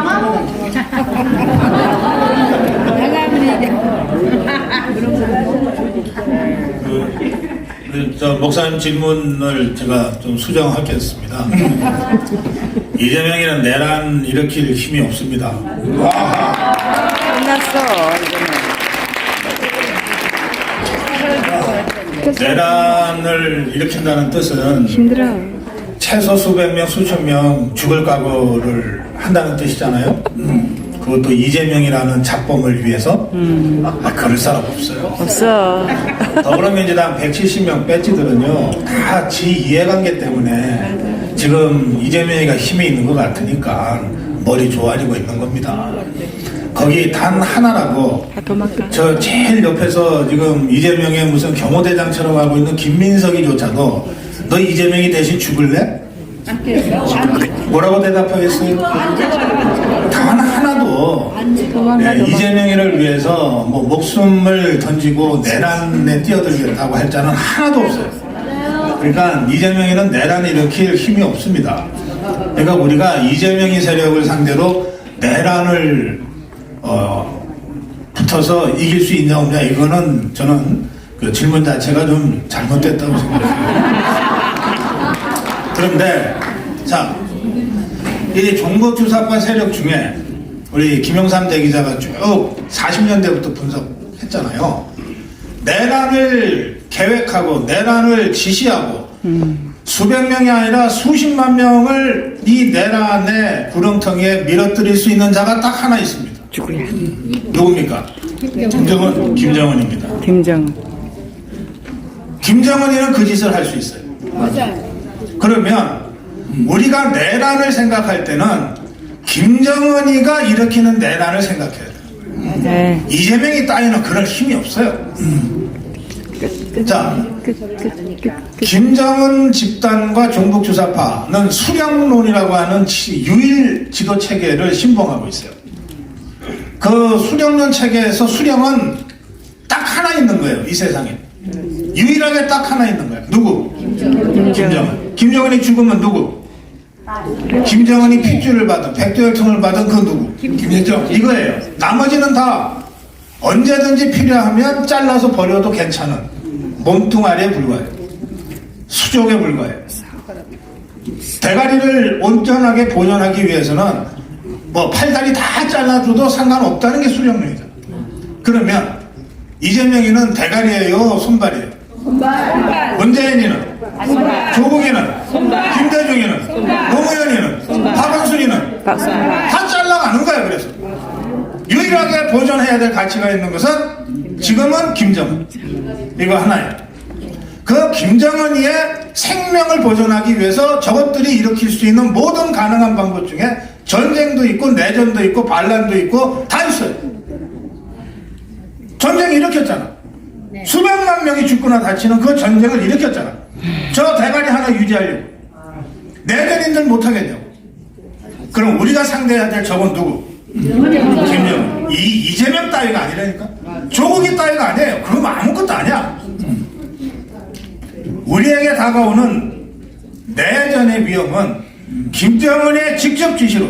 저 목사님 질문을 제가 좀 수정하겠습니다. 이재명이는 내란 일으킬 힘이 없습니다. 끝났어. 내란을 일으킨다는 뜻은 힘들어. 최소 수백 명, 수천 명 죽을 각오를 한다는 뜻이잖아요. 그것도 이재명이라는 잡범을 위해서. 그럴 사람 없어요. 없어. 더불어민주당 170명 배지들은요, 다 지 이해관계 때문에 지금 이재명이가 힘이 있는 것 같으니까 머리 조아리고 있는 겁니다. 거기 단 하나라고, 저 제일 옆에서 지금 이재명의 무슨 경호대장처럼 하고 있는 김민석이조차도 너 이재명이 대신 죽을래? 뭐라고 대답하겠어요? 단 하나도 이재명이를 위해서 뭐 목숨을 던지고 내란에 뛰어들겠다고 할 자는 하나도 없어요. 그러니까 이재명이는 내란을 일으킬 힘이 없습니다. 그러니까 우리가 이재명이 세력을 상대로 내란을 붙어서 이길 수 있냐 없냐, 이거는 저는 그 질문 자체가 좀 잘못됐다고 생각해요. 그런데 자, 이 종북주사파 세력 중에 우리 김영삼 대기자가 쭉 40년대부터 분석했잖아요. 내란을 계획하고 내란을 지시하고 수백 명이 아니라 수십만 명을 이 내란의 구렁텅이에 밀어뜨릴 수 있는 자가 딱 하나 있습니다. 누굽니까? 김정은입니다. 김정은이는 그 짓을 할 수 있어요. 맞아요. 그러면 우리가 내란을 생각할 때는 김정은이가 일으키는 내란을 생각해야 돼요. 네. 이재명이 따위는 그럴 힘이 없어요. 자, 김정은 집단과 종북주사파는 수령론이라고 하는 유일 지도 체계를 신봉하고 있어요. 그 수령론 체계에서 수령은 딱 하나 있는 거예요. 이 세상에 유일하게 딱 하나 있는 거예요. 누구? 김정은. 김정은이 죽으면 누구? 김정은이 핏줄을 받은 백두혈통을 받은 그 누구? 김여정. 이거예요. 나머지는 다 언제든지 필요하면 잘라서 버려도 괜찮은 몸뚱아리에 불과해요. 수족에 불과해요. 대가리를 온전하게 보존하기 위해서는 뭐 팔다리 다 잘라줘도 상관없다는 게 수령론이다. 그러면 이재명이는 대가리예요, 손발이에요? 문재인이는? 조국이는? 김대중이는? 노무현이는? 박원순이는? 다 잘라가는 거예요. 그래서 유일하게 보존해야 될 가치가 있는 것은 지금은 김정은. 이거 하나예요. 그 김정은이의 생명을 보존하기 위해서 저것들이 일으킬 수 있는 모든 가능한 방법 중에 전쟁도 있고 내전도 있고 반란도 있고 다 있어요. 전쟁 일으켰잖아. 수백만 명이 죽거나 다치는 그 전쟁을 일으켰잖아. 저 대가리 하나 유지하려고. 내전인들 못하겠냐고. 그럼 우리가 상대해야 될 적은 누구? 김정은. 이재명 따위가 아니라니까. 조국이 따위가 아니에요. 그럼 아무것도 아니야. 우리에게 다가오는 내전의 위험은 김정은의 직접 지시로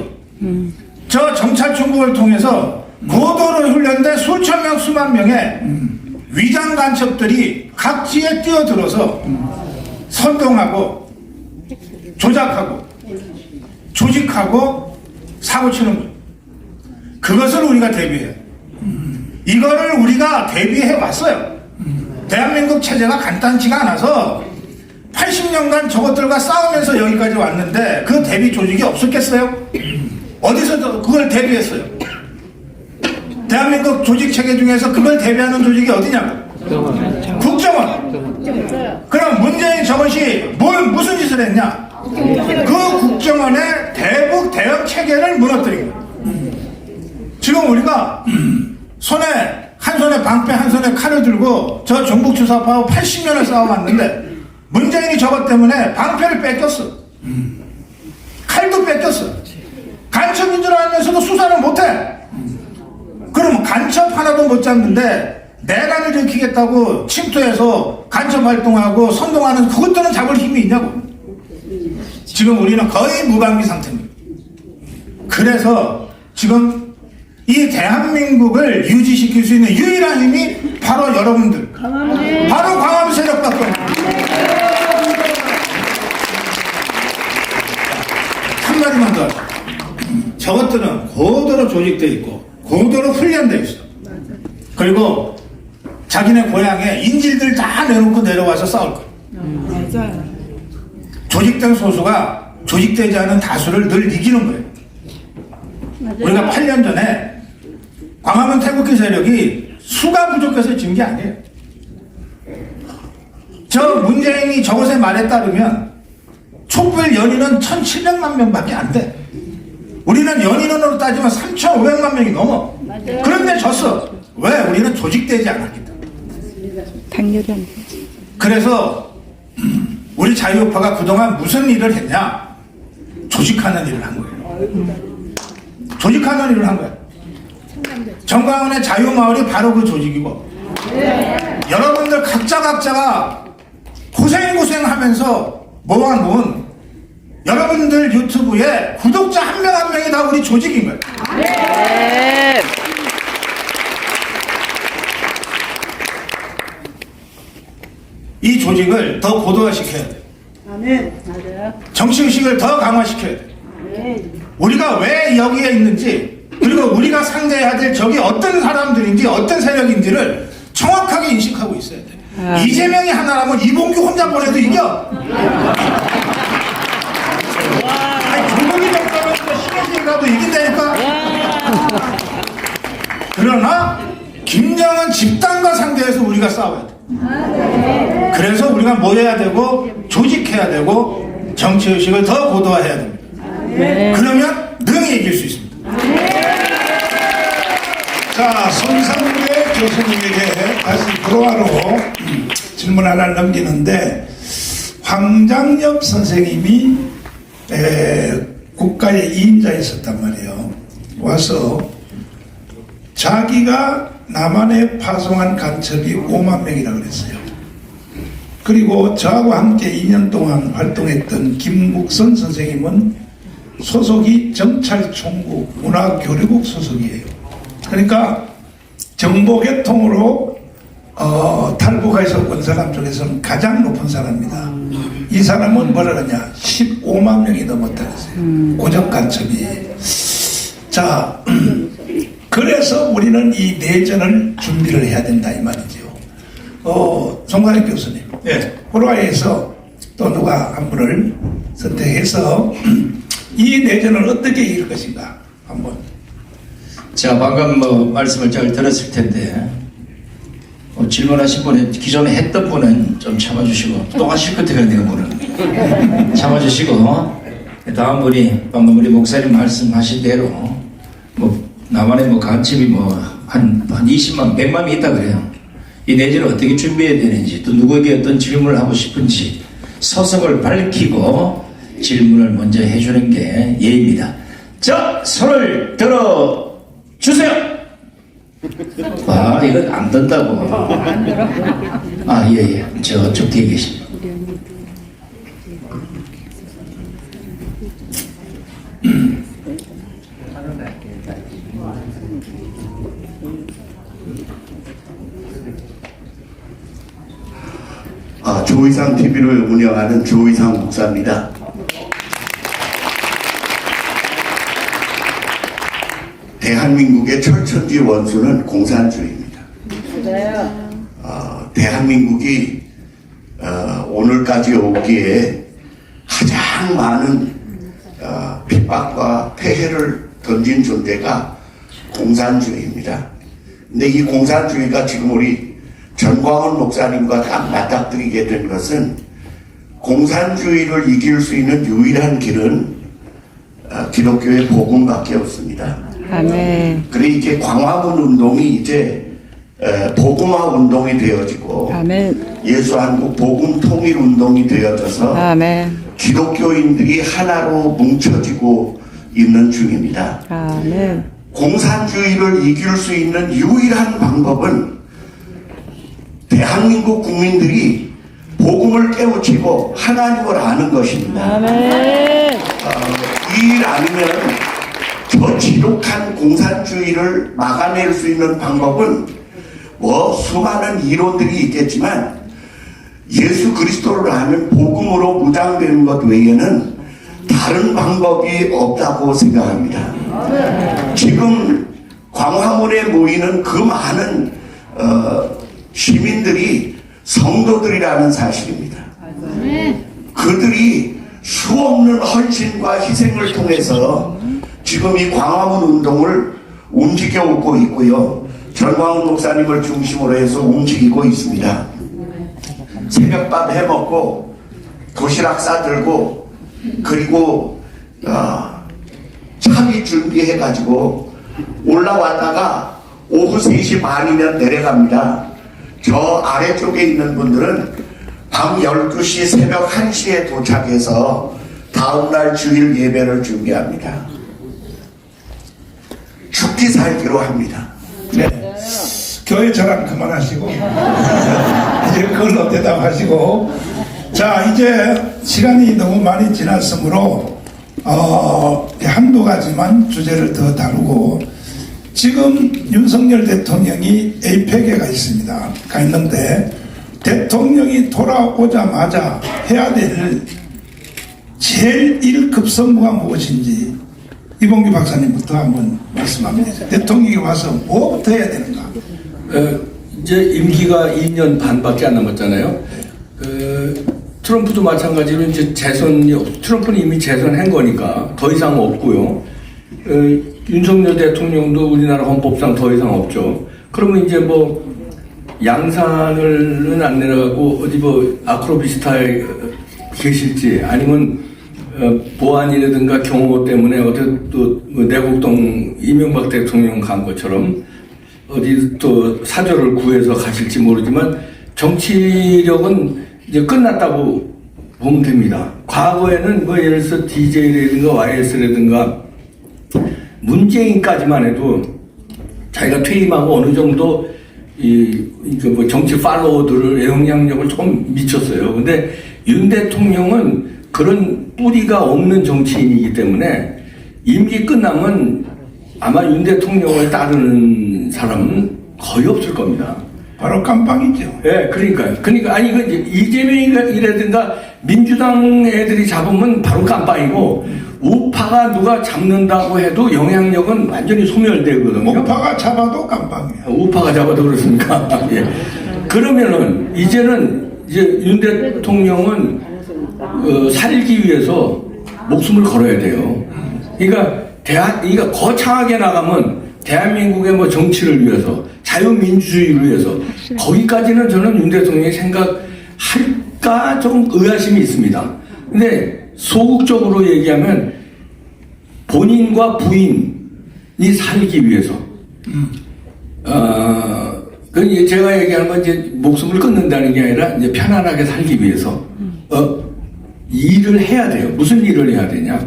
저 정찰 총국을 통해서 고도로 훈련된 수천 명 수만 명의 위장 간첩들이 각지에 뛰어들어서 선동하고 조작하고 조직하고 사고치는 거예요. 그것을 우리가 대비해요. 이거를 우리가 대비해 왔어요. 대한민국 체제가 간단치가 않아서 80년간 저것들과 싸우면서 여기까지 왔는데 그 대비 조직이 없었겠어요? 어디서 그걸 대비했어요? 대한민국 조직 체계 중에서 그걸 대비하는 조직이 어디냐고? 국정원. 그럼 문재인 저것이 무슨 짓을 했냐? 그 국정원의 대북 대응 체계를 무너뜨린 거예요. 지금 우리가 한 손에 방패 한 손에 칼을 들고 저 종북주사파하고 80년을 싸워왔는데 문재인이 저것 때문에 방패를 뺏겼어. 칼도 뺏겼어. 간첩인 줄 알면서도 수사를 못해. 그럼 간첩 하나도 못 잡는데 내란을 일으키겠다고 침투해서 간첩 활동하고 선동하는 그것들은 잡을 힘이 있냐고. 지금 우리는 거의 무방비 상태입니다. 그래서 지금 이 대한민국을 유지시킬 수 있는 유일한 힘이 바로 여러분들, 바로 광화문 세력밖에 없습니다. 한마디만 더 하죠. 저것들은 고도로 조직되어 있고 고도로 훈련되어 있어. 그리고 자기네 고향에 인질들 다 내놓고 내려와서 싸울 거예요. 조직된 소수가 조직되지 않은 다수를 늘 이기는 거예요. 우리가 8년 전에 광화문 태극기 세력이 수가 부족해서 진 게 아니에요. 저 문재인이 저것의 말에 따르면 촛불 연인은 1,700만 명밖에 안 돼. 우리는 연인원으로 따지면 3,500만 명이 넘어. 그런데 졌어. 왜? 우리는 조직되지 않았기 때문에. 그래서 우리 자유우파가 그동안 무슨 일을 했냐? 조직하는 일을 한 거예요. 조직하는 일을 한 거예요. 정광훈의 자유마을이 바로 그 조직이고 여러분들 각자가 고생하면서 모아놓은 여러분들 유튜브에 구독자 한 명 한 명이 다 우리 조직인 거예요. 네. 이 조직을 더 고도화시켜야 돼요. 정치의식을 더 강화시켜야 돼요. 우리가 왜 여기에 있는지 그리고 우리가 상대해야 될 적이 어떤 사람들인지 어떤 세력인지를 정확하게 인식하고 있어야 돼요. 이재명이 하나라면 이봉규 혼자 보내도 이겨. 아니 조국이 정도면 신혜진 가도 이긴다니까. 그러나 김정은 집단과 상대해서 우리가 싸워야 돼. 그래서 우리가 모여야 되고 조직해야 되고 정치의식을 더 고도화해야 됩니다. 그러면 능히 이길 수 있습니다. 자, 손상배 교수님에게 다시 불화로 질문 하나를 넘기는데, 황장엽 선생님이 국가의 2인자에 있었단 말이에요. 와서 자기가 남한에 파송한 간첩이 5만 명이라고 그랬어요. 그리고 저하고 함께 2년 동안 활동했던 김국선 선생님은 소속이 정찰총국 문화교류국 소속이에요. 그러니까 정보계통으로 탈북가 있었던 사람 중에서는 가장 높은 사람입니다. 이 사람은 뭐라 그러냐, 15만 명이 넘었다 그랬어요. 고정 간첩이. 자, 그래서 우리는 이 내전을 준비를 해야 된다 이 말이죠. 송관익 교수님, 호라에서 또 누가 한 분을 선택해서 이 내전을 어떻게 이길 것인가 한번. 제가 방금 말씀을 잘 들었을 텐데 질문하신 분이 기존에 했던 분은 좀 참아주시고 또 하실 것 같아요. 내가 보는 참아주시고 다음 분이 방금 우리 목사님 말씀하신 대로 남한에 간첩이 한 20만 100만이 있다 그래요. 이 내지를 어떻게 준비해야 되는지 또 누구에게 어떤 질문을 하고 싶은지 소속을 밝히고 질문을 먼저 해주는 게 예입니다. 자, 손을 들어 주세요. 이건 안 된다고. 예. 저쪽 뒤에 계십니다. 조이상 TV를 운영하는 조이상 목사입니다. 대한민국의 철천지 원수는 공산주의입니다. 대한민국이 오늘까지 오기에 가장 많은 핍박과 폐해를 던진 존재가 공산주의입니다. 근데 이 공산주의가 지금 우리 전광훈 목사님과 딱 맞닥뜨리게 된 것은 공산주의를 이길 수 있는 유일한 길은 기독교의 복음밖에 없습니다. 아멘. 그래 이게 광화문 운동이 이제 복음화 운동이 되어지고 아멘. 예수 한국 복음 통일 운동이 되어져서 아멘. 기독교인들이 하나로 뭉쳐지고 있는 중입니다. 아멘. 공산주의를 이길 수 있는 유일한 방법은 대한민국 국민들이 복음을 깨우치고 하나님을 아는 것입니다. 아멘. 이 일 아니면 저 지독한 공산주의를 막아낼 수 있는 방법은 수많은 이론들이 있겠지만 예수 그리스도를 아는 복음으로 무장되는 것 외에는 다른 방법이 없다고 생각합니다. 지금 광화문에 모이는 그 많은 시민들이 성도들이라는 사실입니다. 그들이 수없는 헌신과 희생을 통해서 지금 이 광화문 운동을 움직여오고 있고요. 전광훈 목사님을 중심으로 해서 움직이고 있습니다. 새벽밥 해먹고 도시락 싸들고 그리고 차비 준비해가지고 올라왔다가 오후 3시 반이면 내려갑니다. 저 아래쪽에 있는 분들은 밤 12시 새벽 1시에 도착해서 다음날 주일 예배를 준비합니다. 죽기 살기로 합니다. 네. 교회 자랑 그만하시고 이제 그걸로 대답하시고, 자 이제 시간이 너무 많이 지났으므로 한두 가지만 주제를 더 다루고, 지금 윤석열 대통령이 에이펙에 가 있습니다. 가 있는데 대통령이 돌아오자마자 해야 될 제일 1급 선무가 무엇인지 이봉규 박사님부터 한번 말씀합니다. 대통령이 와서 뭐부터 해야 되는가? 이제 임기가 2년 반밖에 안 남았잖아요. 트럼프도 마찬가지로 이제 트럼프는 이미 재선한 거니까 더 이상 없고요. 윤석열 대통령도 우리나라 헌법상 더 이상 없죠. 그러면 이제 양산을은 안 내려가고 어디 아크로비스타에 계실지, 아니면 보안이라든가 경호 때문에 어디 또 내곡동 이명박 대통령 간 것처럼 어디 또 사저를 구해서 가실지 모르지만 정치력은 이제 끝났다고 보면 됩니다. 과거에는 뭐 예를 들어서 DJ라든가 YS라든가 문재인까지만 해도 자기가 퇴임하고 어느 정도 뭐 정치 팔로워들을 영향력을 조금 미쳤어요. 근데 윤 대통령은 그런 뿌리가 없는 정치인이기 때문에 임기 끝나면 아마 윤 대통령을 따르는 사람은 거의 없을 겁니다. 바로 깜빵이죠. 예, 그러니까요. 그러니까, 아니, 그, 이재명이라든가 민주당 애들이 잡으면 바로 깜빵이고, 우파가 누가 잡는다고 해도 영향력은 완전히 소멸되거든요. 목파가 잡아도 깜빵이에요. 우파가 잡아도 그렇습니까? 예. 그러면은, 이제는, 이제 윤 대통령은, 살기 위해서 목숨을 걸어야 돼요. 그러니까, 그러니까 거창하게 나가면, 대한민국의 뭐 정치를 위해서, 자유민주주의를 위해서, 거기까지는 저는 윤 대통령이 생각할까 좀 의아심이 있습니다. 근데 소극적으로 얘기하면 본인과 부인이 살기 위해서, 그 제가 얘기하는 건 이제 목숨을 끊는다는 게 아니라 이제 편안하게 살기 위해서, 일을 해야 돼요. 무슨 일을 해야 되냐?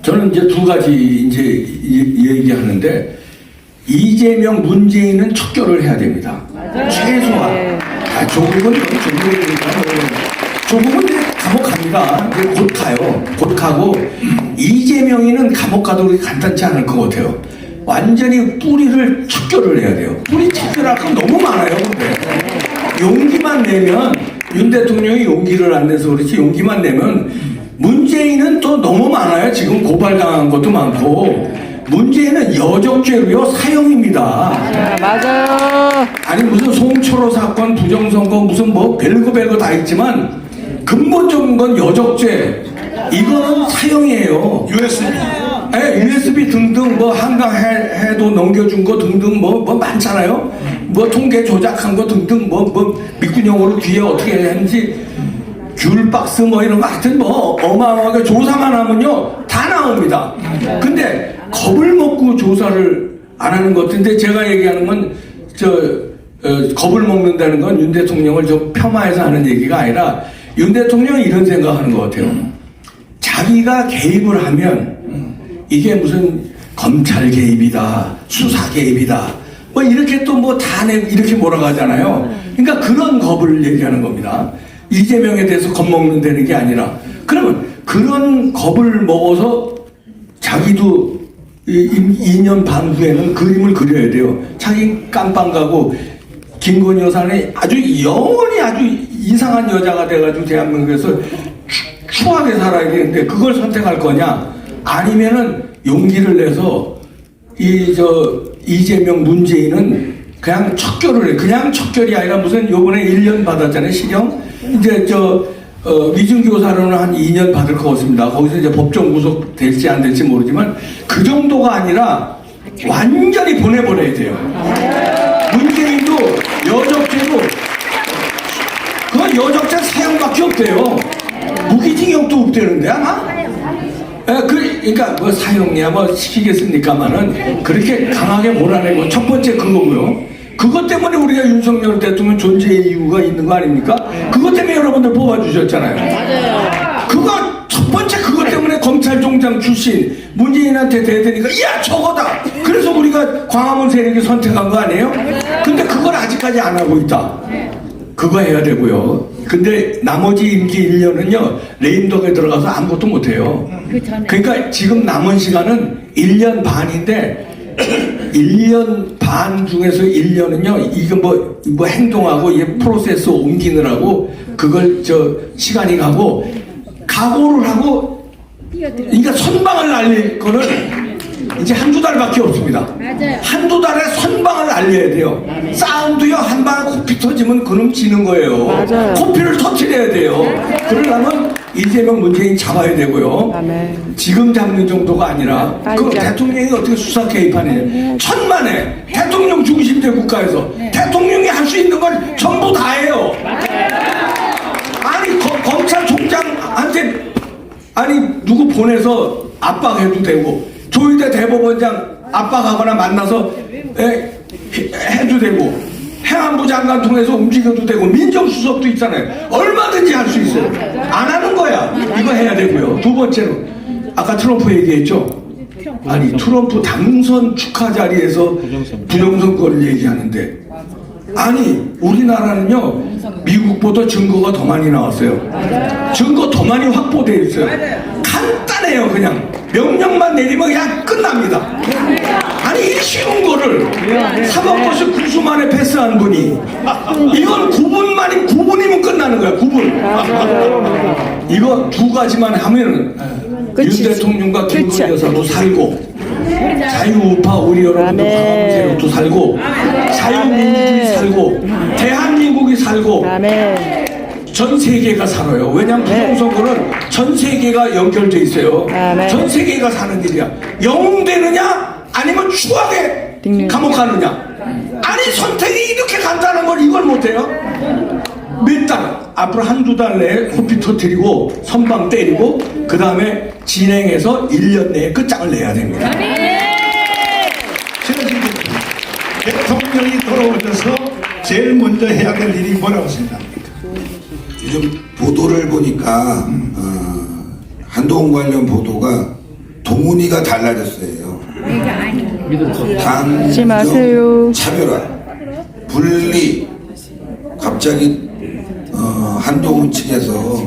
저는 이제 두 가지 이제 얘기하는데, 이재명, 문재인은 척결을 해야 됩니다. 최소한. 조국은 이제 감옥 갑니다. 이제 곧 가요. 곧 가고, 이재명이는 감옥 가도 그렇게 간단치 않을 것 같아요. 완전히 뿌리를 척결을 해야 돼요. 뿌리 척결할 건 너무 많아요, 근데. 용기만 내면, 윤 대통령이 용기를 안 내서 그렇지, 용기만 내면, 문재인은 또 너무 많아요. 지금 고발당한 것도 많고. 문재인은 여적죄로요, 사형입니다. 맞아요. 아니, 무슨 송철호 사건, 부정선거, 무슨 뭐 별거 다 있지만, 근본적인 건 여적죄. 이거는 사형이에요. USB. 네, USB 등등, 뭐, 한강해도 넘겨준 거 등등, 뭐 많잖아요? 뭐, 통계 조작한 거 등등, 뭐, 밑구녕으로 뒤에 어떻게 했는지, 귤박스 뭐 이런 거 하여튼 뭐, 어마어마하게 조사만 하면요, 다 나옵니다. 근데, 겁을 먹고 조사를 안 하는 것 같은데, 제가 얘기하는 건, 겁을 먹는다는 건 윤 대통령을 좀 폄하해서 하는 얘기가 아니라, 윤 대통령이 이런 생각하는 것 같아요. 자기가 개입을 하면 이게 무슨 검찰 개입이다, 수사 개입이다, 뭐 이렇게 또 뭐 다 이렇게 몰아가잖아요. 그러니까 그런 겁을 얘기하는 겁니다. 이재명에 대해서 겁먹는다는 게 아니라, 그러면 그런 겁을 먹어서 자기도 2년 반 후에는 그림을 그려야 돼요. 자기 깜빵 가고 김건희 여사는 아주 영원히 아주 이상한 여자가 돼가지고 대한민국에서 추하게 살아야 되는데 그걸 선택할 거냐? 아니면은 용기를 내서 이재명, 문재인은 그냥 척결을 해. 그냥 척결이 아니라 무슨 요번에 1년 받았잖아요, 실형. 이제 위중교사로는 한 2년 받을 것 같습니다. 거기서 이제 법정 구속 될지 안 될지 모르지만 그 정도가 아니라 완전히 보내버려야 돼요. 문재인도 여적죄도 그건 여적죄 사형밖에 없대요. 무기징역도 없대는데 아마? 그러니까 뭐 사형이야 뭐 시키겠습니까마는 그렇게 강하게 몰아내고 첫 번째 그거고요. 그것 때문에 우리가 윤석열 대통령 존재의 이유가 있는 거 아닙니까? 그것 때문에 여러분들 뽑아주셨잖아요. 맞아요. 그거 첫 번째 그것 때문에 검찰총장 출신 문재인한테 대대니까 야 저거다. 그래서 우리가 광화문 세력이 선택한 거 아니에요? 근데 그걸 아직까지 안 하고 있다. 그거 해야 되고요. 근데 나머지 임기 1년은요 레임덕에 들어가서 아무것도 못해요. 그러니까 지금 남은 시간은 1년 반인데 1년 반 중에서 1년은요 이거 뭐 행동하고 이 프로세스 옮기느라고 그걸 시간이 가고 각오를 하고 그러니까 선방을 날릴 거는 이제 한두 달밖에 없습니다. 맞아요. 한두 달에 선방을 날려야 돼요. 싸움도요 한 방에 코피 터지면 그놈 지는 거예요. 맞아요. 코피를 터뜨려야 돼요. 그러려면 이재명, 문재인 잡아야 되고요. 아멘. 지금 잡는 정도가 아니라 그 대통령이 어떻게 수사 개입하느냐. 천만에 대통령 중심제 국가에서 대통령이 할 수 있는 걸 전부 다 해요. 아니 검찰총장한테 누구 보내서 압박해도 되고 조희대 대법원장 압박하거나 만나서 해도 되고 행안부 장관 통해서 움직여도 되고 민정수석도 있잖아요. 얼마든지 할 수 있어요. 안 하는 거야. 이거 해야 되고요. 두 번째로 아까 트럼프 얘기했죠. 아니 트럼프 당선 축하 자리에서 부정선거를 얘기하는데 아니 우리나라는요 미국보다 증거가 더 많이 나왔어요. 증거 더 많이 확보되어 있어요. 간단해요. 그냥 명령만 내리면 그냥 끝납니다. 아니 이 쉬운 거를 사법고시 9수 만에 패스한 분이 이건 9분이면 끝나는 거야. 9분. 이거 두 가지만 하면은 윤 대통령과 김건희 여사도 살고 자유우파 우리 여러분들 강한 세력도 살고 자유민주주의 살고 대한민국이 살고 전 세계가 살아요. 왜냐하면 부정선거는 전 세계가 연결돼 있어요. 전 세계가 사는 일이야. 영웅 되느냐 아니면 추하게 감옥 가느냐. 아니 선택이 이렇게 간단한 걸 이걸 못해요? 몇 달, 앞으로 한두 달 내에 코피 터뜨리고 선방 때리고 그 다음에 진행해서 1년 내에 끝장을 내야 됩니다. 제가 지금 대통령이 돌아오셔서 제일 먼저 해야 될 일이 뭐라고 생각합니까? 요즘 보도를 보니까 한동훈 관련 보도가 동훈이가 달라졌어요. 하지 마세요. 차별화, 분리. 갑자기 한동훈 측에서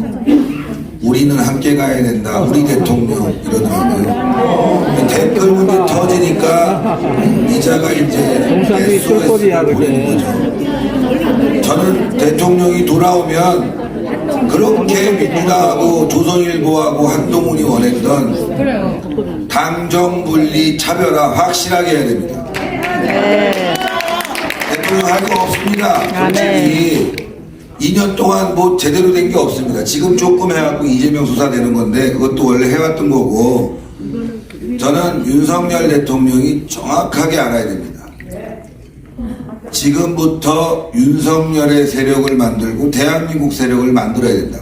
우리는 함께 가야 된다. 우리 대통령 이러더라고요. 댓글 문제 터지니까 이자가 이제 SOS를 보내는 거죠. 저는 대통령이 돌아오면 그렇게 민주당하고 조선일보하고 한동훈이 원했던 당정 분리 차별화 확실하게 해야 됩니다. 대통령 할 거 없습니다. 솔직히 2년 동안 뭐 제대로 된 게 없습니다. 지금 조금 해갖고 이재명 수사되는 건데 그것도 원래 해왔던 거고 저는 윤석열 대통령이 정확하게 알아야 됩니다. 지금부터 윤석열의 세력을 만들고 대한민국 세력을 만들어야 된다.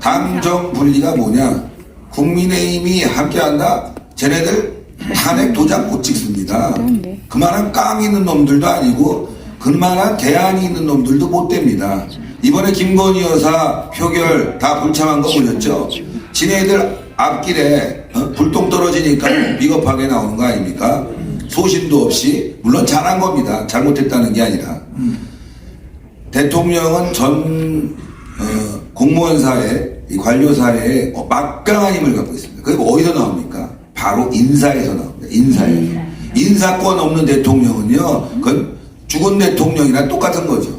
당정 분리가 뭐냐? 국민의힘이 함께한다? 쟤네들 탄핵 도장 못 찍습니다. 그만한 깡 있는 놈들도 아니고 그만한 대안이 있는 놈들도 못 됩니다. 이번에 김건희 여사 표결 다 불참한 거 보셨죠? 지네들 앞길에 불똥 떨어지니까 비겁하게 나오는 거 아닙니까? 소신도 없이 물론 잘한 겁니다. 잘못했다는 게 아니라 대통령은 전 공무원 사회, 이 관료 사회에 막강한 힘을 갖고 있습니다. 그게 어디서 나옵니까? 바로 인사에서 나옵니다. 인사에서. 인사권 없는 대통령은요, 그건 죽은 대통령이랑 똑같은 거죠.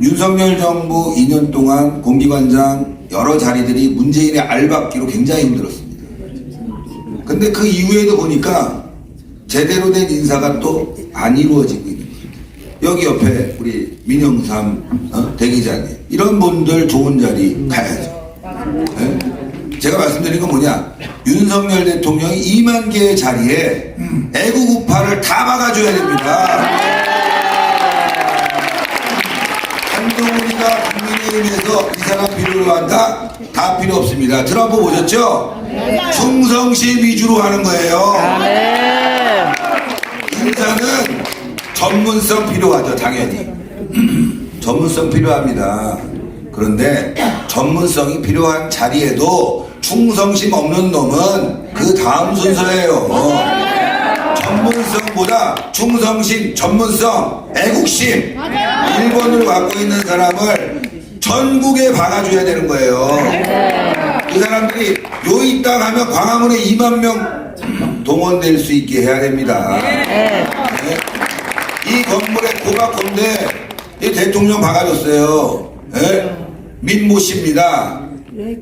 윤석열 정부 2년 동안 공기관장 여러 자리들이 문재인의 알박기로 굉장히 힘들었습니다. 근데 그 이후에도 보니까 제대로 된 인사가 또 안 이루어지고 있는 거예요. 여기 옆에 우리 민영삼 대기자님 이런 분들 좋은 자리 가야죠. 네? 제가 말씀드린 건 뭐냐, 윤석열 대통령이 2만 개의 자리에 애국우파를 다 막아줘야 됩니다. 한동훈이가 국민의힘에서 이 사람 필요로 한다? 다 필요 없습니다. 트럼프 보셨죠? 충성심 위주로 하는 거예요. 인사는 전문성 필요하죠. 당연히 전문성 필요합니다. 그런데 전문성이 필요한 자리에도 충성심 없는 놈은 그 다음 순서예요. 전문성보다 충성심, 전문성, 애국심 1번을 갖고 있는 사람을 전국에 박아줘야 되는 거예요. 그 사람들이 요이 땅 하면 광화문에 2만 명 동원될 수 있게 해야 됩니다. 네. 이 건물에 고박건데 이 대통령 박아줬어요. 네? 민모 씨입니다.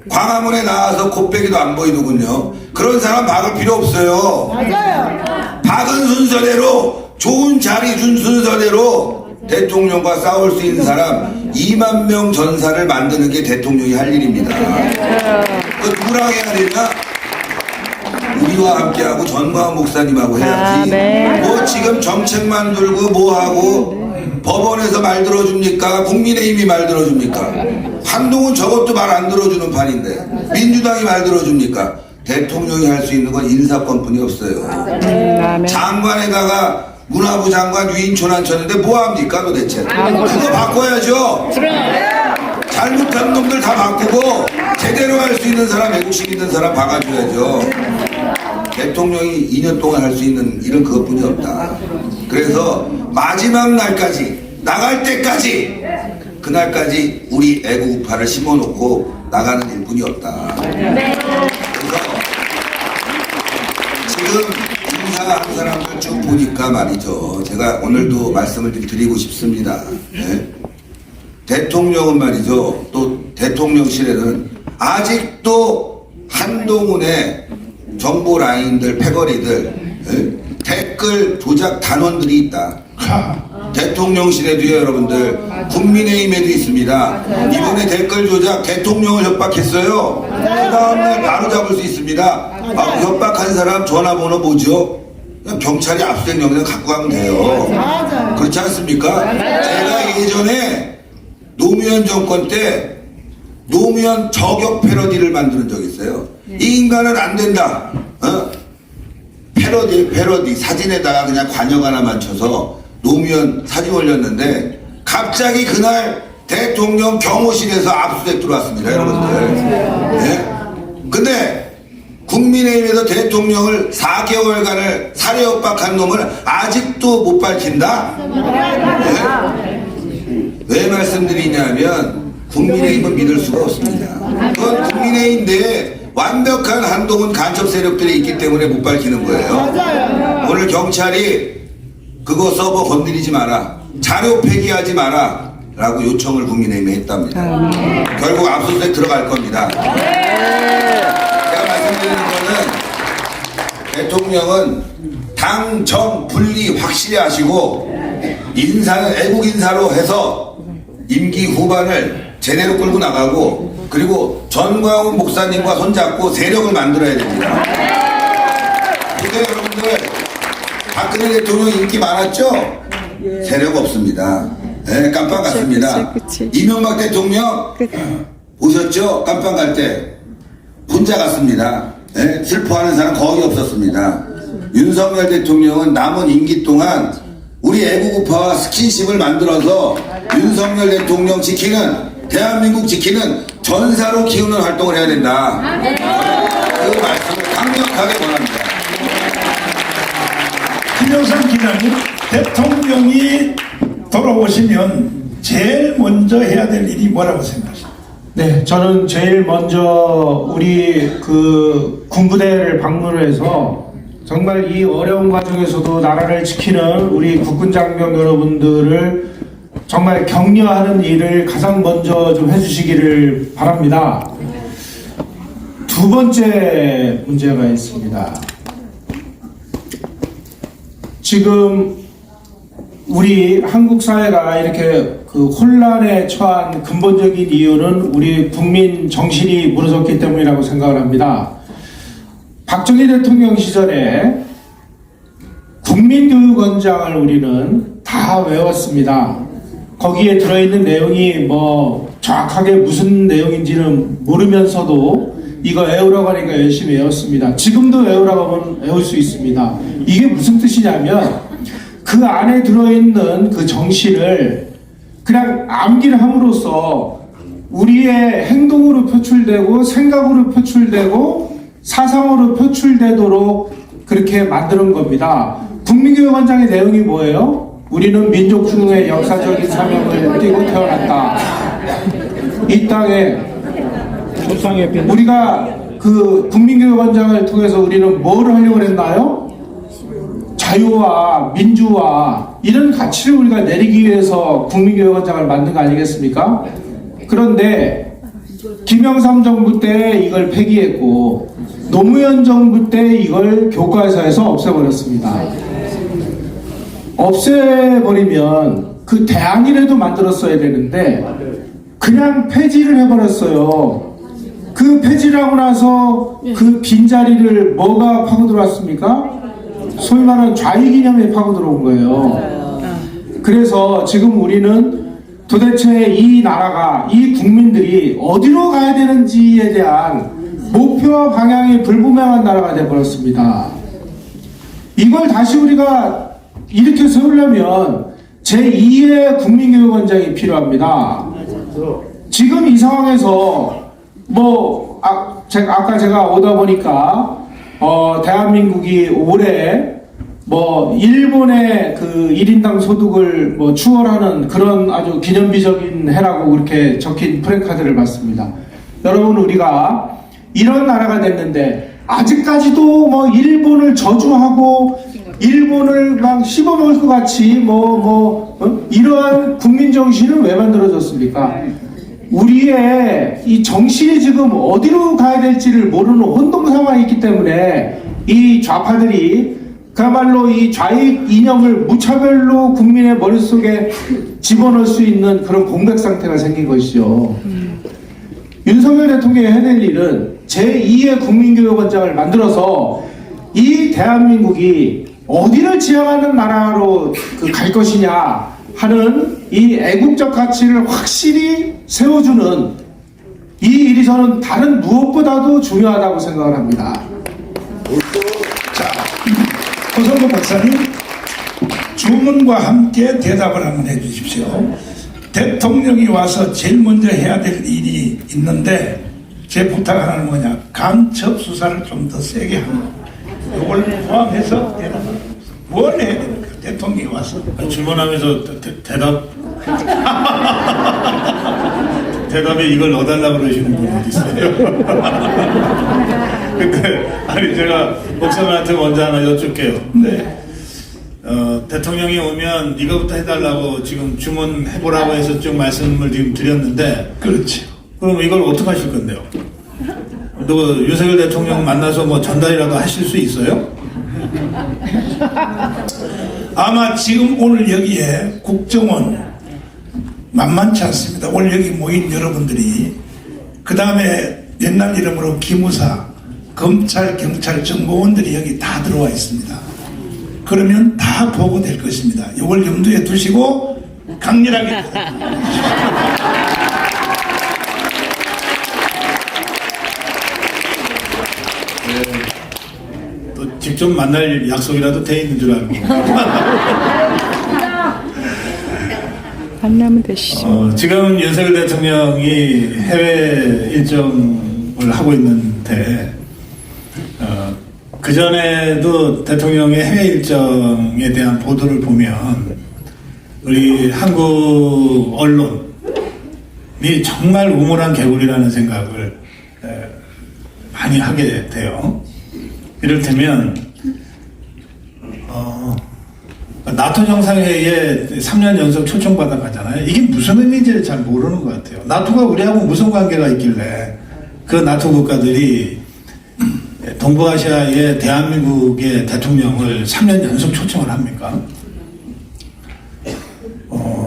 광화문에 나와서 곱빼기도 안 보이더군요. 그런 사람 박을 필요 없어요. 맞아요. 박은 순서대로 좋은 자리 준 순서대로 대통령과 싸울 수 있는 사람 2만 명 전사를 만드는 게 대통령이 할 일입니다. 그 누구랑 해야 되냐? 우리와 함께하고 전광 목사님하고 해야지. 뭐 지금 정책만 들고 뭐하고 법원에서 말 들어줍니까? 국민의힘이 말 들어줍니까? 한동훈 저것도 말 안 들어주는 판인데 민주당이 말 들어줍니까? 대통령이 할 수 있는 건 인사권뿐이 없어요. 장관에다가 문화부 장관 유인촌 앉혔는데 뭐합니까 도대체? 그거 바꿔야죠. 잘못한 놈들 다 바꾸고 제대로 할 수 있는 사람, 애국심 있는 사람 박아줘야죠. 대통령이 2년 동안 할 수 있는 일은 그것뿐이 없다. 그래서 마지막 날까지, 나갈 때까지, 그날까지 우리 애국 우파를 심어놓고 나가는 일뿐이 없다. 그래서 지금 인사한 사람들 쭉 보니까 말이죠. 제가 오늘도 말씀을 좀 드리고 싶습니다. 네? 대통령은 말이죠. 또 대통령실에는 아직도 한동훈의 정보 라인들, 패거리들, 댓글 조작 단원들이 있다. 대통령실에도요, 여러분들. 국민의힘에도 있습니다. 이번에 댓글 조작 대통령을 협박했어요. 그 다음날 바로 잡을 수 있습니다. 협박한 사람 전화번호 뭐죠? 그냥 경찰이 압수수색 영장 갖고 가면 돼요. 그렇지 않습니까? 제가 예전에 노무현 정권 때 노무현 저격 패러디를 만드는 적이 있어요. 이 인간은 안 된다. 패러디 사진에다가 그냥 관역 하나 맞춰서 노무현 사진 올렸는데 갑자기 그날 대통령 경호실에서 압수수색 들어왔습니다, 여러분들. 네? 근데 국민의힘에서 대통령을 4개월간을 살해 협박한 놈을 아직도 못 밝힌다? 네? 왜 말씀드리냐면 국민의힘은 믿을 수가 없습니다. 그건 국민의힘 내에 완벽한 한동훈 간첩 세력들이 있기 때문에 못 밝히는 거예요. 오늘 경찰이 그거 서버 건드리지 마라, 자료 폐기하지 마라 라고 요청을 국민의힘에 했답니다. 결국 압수수색 들어갈 겁니다. 제가 말씀드리는 거는 대통령은 당, 정, 분리 확실히 하시고 인사는 애국 인사로 해서 임기 후반을 제대로 끌고 나가고, 그리고 전광훈 목사님과 손잡고 세력을 만들어야 됩니다. 근데 여러분들 박근혜 대통령 인기 많았죠? 세력 없습니다. 네, 깜빵 갔습니다. 이명박 대통령 보셨죠? 깜빵 갈 때 혼자 갔습니다. 네, 슬퍼하는 사람 거의 없었습니다. 윤석열 대통령은 남은 임기 동안 우리 애국우파와 스킨십을 만들어서 윤석열 대통령 지키는, 대한민국 지키는 전사로 키우는 활동을 해야 된다. 그 말씀을 강력하게 권합니다. 김영삼 기자님, 대통령이 돌아오시면 제일 먼저 해야 될 일이 뭐라고 생각하십니까? 네, 저는 제일 먼저 우리 그 군부대를 방문을 해서 정말 이 어려운 과정에서도 나라를 지키는 우리 국군 장병 여러분들을 정말 격려하는 일을 가장 먼저 좀 해주시기를 바랍니다. 두 번째 문제가 있습니다. 지금 우리 한국 사회가 이렇게 그 혼란에 처한 근본적인 이유는 우리 국민 정신이 무너졌기 때문이라고 생각을 합니다. 박정희 대통령 시절에 국민교육원장을 우리는 다 외웠습니다. 거기에 들어있는 내용이 뭐 정확하게 무슨 내용인지는 모르면서도 이거 외우라고 하니까 열심히 외웠습니다. 지금도 외우라고 하면 외울 수 있습니다. 이게 무슨 뜻이냐면 그 안에 들어있는 그 정신을 그냥 암기를 함으로써 우리의 행동으로 표출되고 생각으로 표출되고 사상으로 표출되도록 그렇게 만드는 겁니다. 국민교육원장의 내용이 뭐예요? 우리는 민족중흥의 역사적인 사명을 띠고 태어났다. 이 땅에 우리가 그 국민교육원장을 통해서 우리는 뭐를 하려고 했나요? 자유와 민주와 이런 가치를 우리가 내리기 위해서 국민교육원장을 만든 거 아니겠습니까? 그런데 김영삼 정부 때 이걸 폐기했고 노무현 정부 때 이걸 교과서에서 없애버렸습니다. 없애버리면 그 대안이라도 만들었어야 되는데 그냥 폐지를 해버렸어요. 그 폐지를 하고 나서 그 빈자리를 뭐가 파고 들어왔습니까? 소위 말하는 좌익이념이 파고 들어온 거예요. 그래서 지금 우리는 도대체 이 나라가, 이 국민들이 어디로 가야 되는지에 대한 목표와 방향이 불분명한 나라가 되어버렸습니다. 이걸 다시 우리가 이렇게 세우려면 제2의 국민교육원장이 필요합니다. 지금 이 상황에서 아까 제가 오다 보니까 대한민국이 올해 일본의 그 1인당 소득을 추월하는 그런 아주 기념비적인 해라고 그렇게 적힌 프랜카드를 봤습니다. 여러분, 우리가 이런 나라가 됐는데 아직까지도 일본을 저주하고 일본을 막 씹어먹을 것 같이 이러한 국민 정신은 왜 만들어졌습니까? 우리의 이 정신이 지금 어디로 가야 될지를 모르는 혼동 상황이 있기 때문에 이 좌파들이 그야말로 이 좌익 이념을 무차별로 국민의 머릿속에 집어넣을 수 있는 그런 공백 상태가 생긴 것이죠. 윤석열 대통령이 해야 될 일은 제2의 국민교육원장을 만들어서 이 대한민국이 어디를 지향하는 나라로 갈 것이냐 하는 이 애국적 가치를 확실히 세워주는 이 일이 저는 다른 무엇보다도 중요하다고 생각을 합니다. 자, 고성구 박사님, 주문과 함께 대답을 한번 해주십시오. 대통령이 와서 제일 먼저 해야 될 일이 있는데 제 부탁 하나는 뭐냐, 간첩 수사를 좀 더 세게 하는 거. 이걸 포함해서 대답을 뭘 해야 됩니까? 대통령이 와서 질문하면서 대답 대답에 이걸 넣어달라고 그러시는 분이 어디 있어요? 근데 제가 목사님한테 먼저 하나 여쭙게요. 네. 대통령이 오면 이거부터 해달라고 지금 주문해보라고 해서 좀 말씀을 지금 드렸는데, 그렇죠. 그럼 이걸 어떻게 하실 건데요? 윤석열 대통령 만나서 전달이라도 하실 수 있어요? 아마 지금 오늘 여기에 국정원 만만치 않습니다. 오늘 여기 모인 여러분들이, 그 다음에 옛날 이름으로 기무사, 검찰, 경찰, 정보원들이 여기 다 들어와 있습니다. 그러면 다 보고될 것입니다. 이걸 염두에 두시고 강렬하게 또 직접 만날 약속이라도 돼 있는 줄 알고. 만나면 되시죠. 지금 윤석열 대통령이 해외 일정을 하고 있는데, 그전에도 대통령의 해외 일정에 대한 보도를 보면 우리 한국 언론이 정말 우물한 개구리라는 생각을 많이 하게 돼요. 이를테면 나토 정상회의에 3년 연속 초청받아 가잖아요. 이게 무슨 의미인지를 잘 모르는 것 같아요. 나토가 우리하고 무슨 관계가 있길래 그 나토 국가들이 동부아시아의 대한민국의 대통령을 3년 연속 초청을 합니까?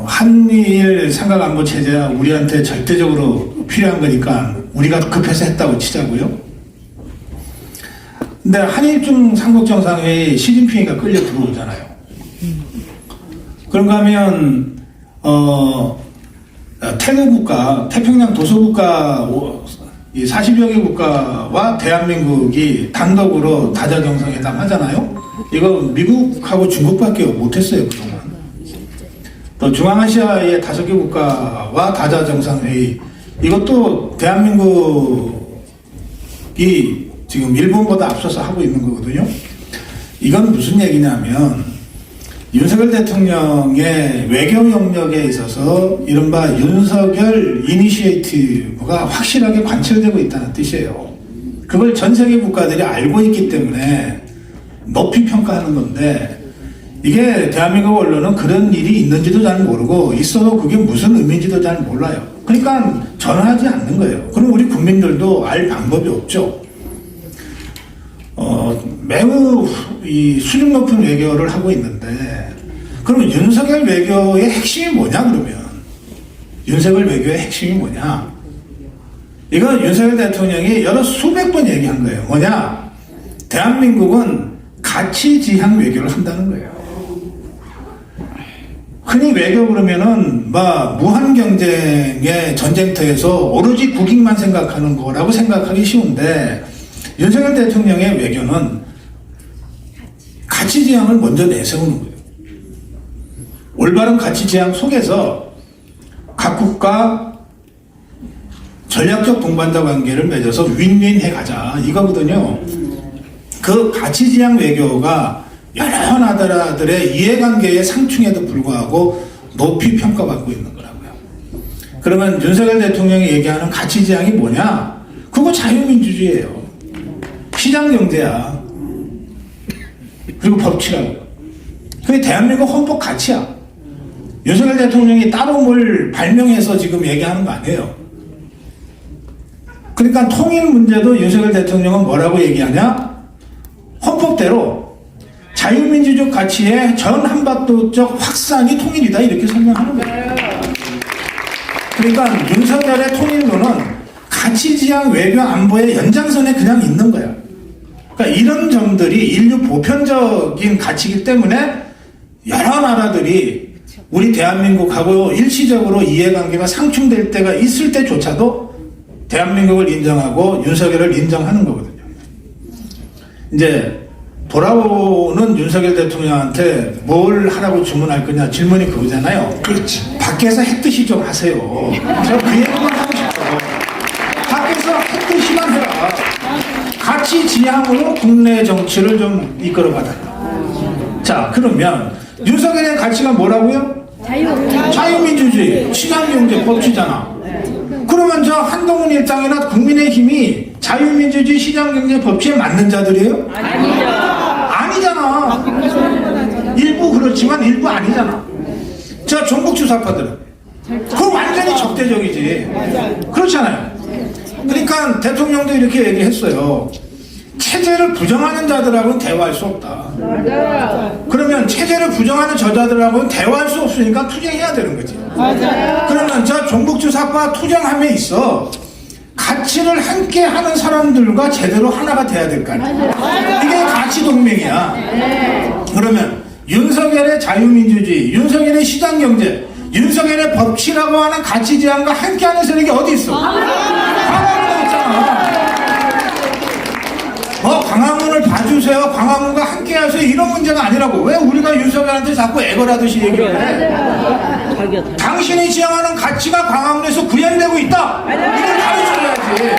한미일 삼각안보 체제가 우리한테 절대적으로 필요한 거니까 우리가 급해서 했다고 치자고요. 근데 한일중 삼국정상회의 시진핑이가 끌려 들어오잖아요. 그런가 하면 태국국가, 태평양 도서국가 이 40여 개 국가와 대한민국이 단독으로 다자정상회담 하잖아요. 이거 미국하고 중국밖에 못했어요, 그동안. 또 중앙아시아의 5개 국가와 다자정상회의, 이것도 대한민국이 지금 일본보다 앞서서 하고 있는 거거든요. 이건 무슨 얘기냐면 윤석열 대통령의 외교 영역에 있어서 이른바 윤석열 이니시에이티브가 확실하게 관철되고 있다는 뜻이에요. 그걸 전 세계 국가들이 알고 있기 때문에 높이 평가하는 건데, 이게 대한민국 언론은 그런 일이 있는지도 잘 모르고 있어도 그게 무슨 의미인지도 잘 몰라요. 그러니까 전하지 않는 거예요. 그럼 우리 국민들도 알 방법이 없죠. 매우 이 수준 높은 외교를 하고 있는데, 그럼 윤석열 외교의 핵심이 뭐냐, 그러면? 윤석열 외교의 핵심이 뭐냐? 이건 윤석열 대통령이 수백 번 얘기한 거예요. 뭐냐? 대한민국은 가치지향 외교를 한다는 거예요. 흔히 외교 그러면은 무한 경쟁의 전쟁터에서 오로지 국익만 생각하는 거라고 생각하기 쉬운데, 윤석열 대통령의 외교는 가치지향을 먼저 내세우는 거예요. 올바른 가치 지향 속에서 각국과 전략적 동반자 관계를 맺어서 윈윈해 가자 이거거든요. 그 가치 지향 외교가 여러 나라들의 이해관계의 상충에도 불구하고 높이 평가받고 있는 거라고요. 그러면 윤석열 대통령이 얘기하는 가치 지향이 뭐냐? 그거 자유민주주의예요. 시장경제야. 그리고 법치라고요. 그게 대한민국 헌법 가치야. 윤석열 대통령이 따로 뭘 발명해서 지금 얘기하는 거 아니에요. 그러니까 통일 문제도 윤석열 대통령은 뭐라고 얘기하냐? 헌법대로 자유민주적 가치의 전 한반도적 확산이 통일이다 이렇게 설명하는 거예요. 그러니까 윤석열의 통일론은 가치지향 외교 안보의 연장선에 그냥 있는 거야. 그러니까 이런 점들이 인류 보편적인 가치이기 때문에 여러 나라들이 우리 대한민국하고 일시적으로 이해관계가 상충될 때가 있을 때조차도 대한민국을 인정하고 윤석열을 인정하는 거거든요. 이제 돌아오는 윤석열 대통령한테 뭘 하라고 주문할 거냐 질문이 그거잖아요. 그렇지. 밖에서 했듯이 좀 하세요. 제가 그 얘기만 하고 싶어요. 밖에서 했듯이만 해라. 가치 지향으로 국내 정치를 좀 이끌어가다. 자, 그러면 윤석열의 가치가 뭐라고요? 자유민주주의, 시장경제, 법치잖아. 그러면 저 한동훈 일당이나 국민의힘이 자유민주주의, 시장경제, 법치에 맞는 자들이에요? 아니잖아. 일부 그렇지만 일부 아니잖아. 저 종북 주사파들은 그거 완전히 적대적이지. 그렇잖아요. 그러니까 대통령도 이렇게 얘기했어요. 체제를 부정하는 자들하고는 대화할 수 없다. 그러면 체제를 부정하는 저자들하고는 대화할 수 없으니까 투쟁해야 되는 거지. 그러면 저 종북주사파 투쟁함에 있어 가치를 함께 하는 사람들과 제대로 하나가 돼야 될 거 아니야. 이게 가치 동맹이야. 그러면 윤석열의 자유민주주의, 윤석열의 시장경제, 윤석열의 법치라고 하는 가치 지향과 함께하는 세력이 어디 있어? 광화문에 있잖아. 뭐 광화문을 봐주세요, 광화문과 함께하세요 이런 문제가 아니라고. 왜 우리가 윤석열한테 자꾸 애걸하듯이 얘기를 해? 당신이 지향하는 가치가 광화문에서 구현되고 있다, 이걸 가르쳐줘야지.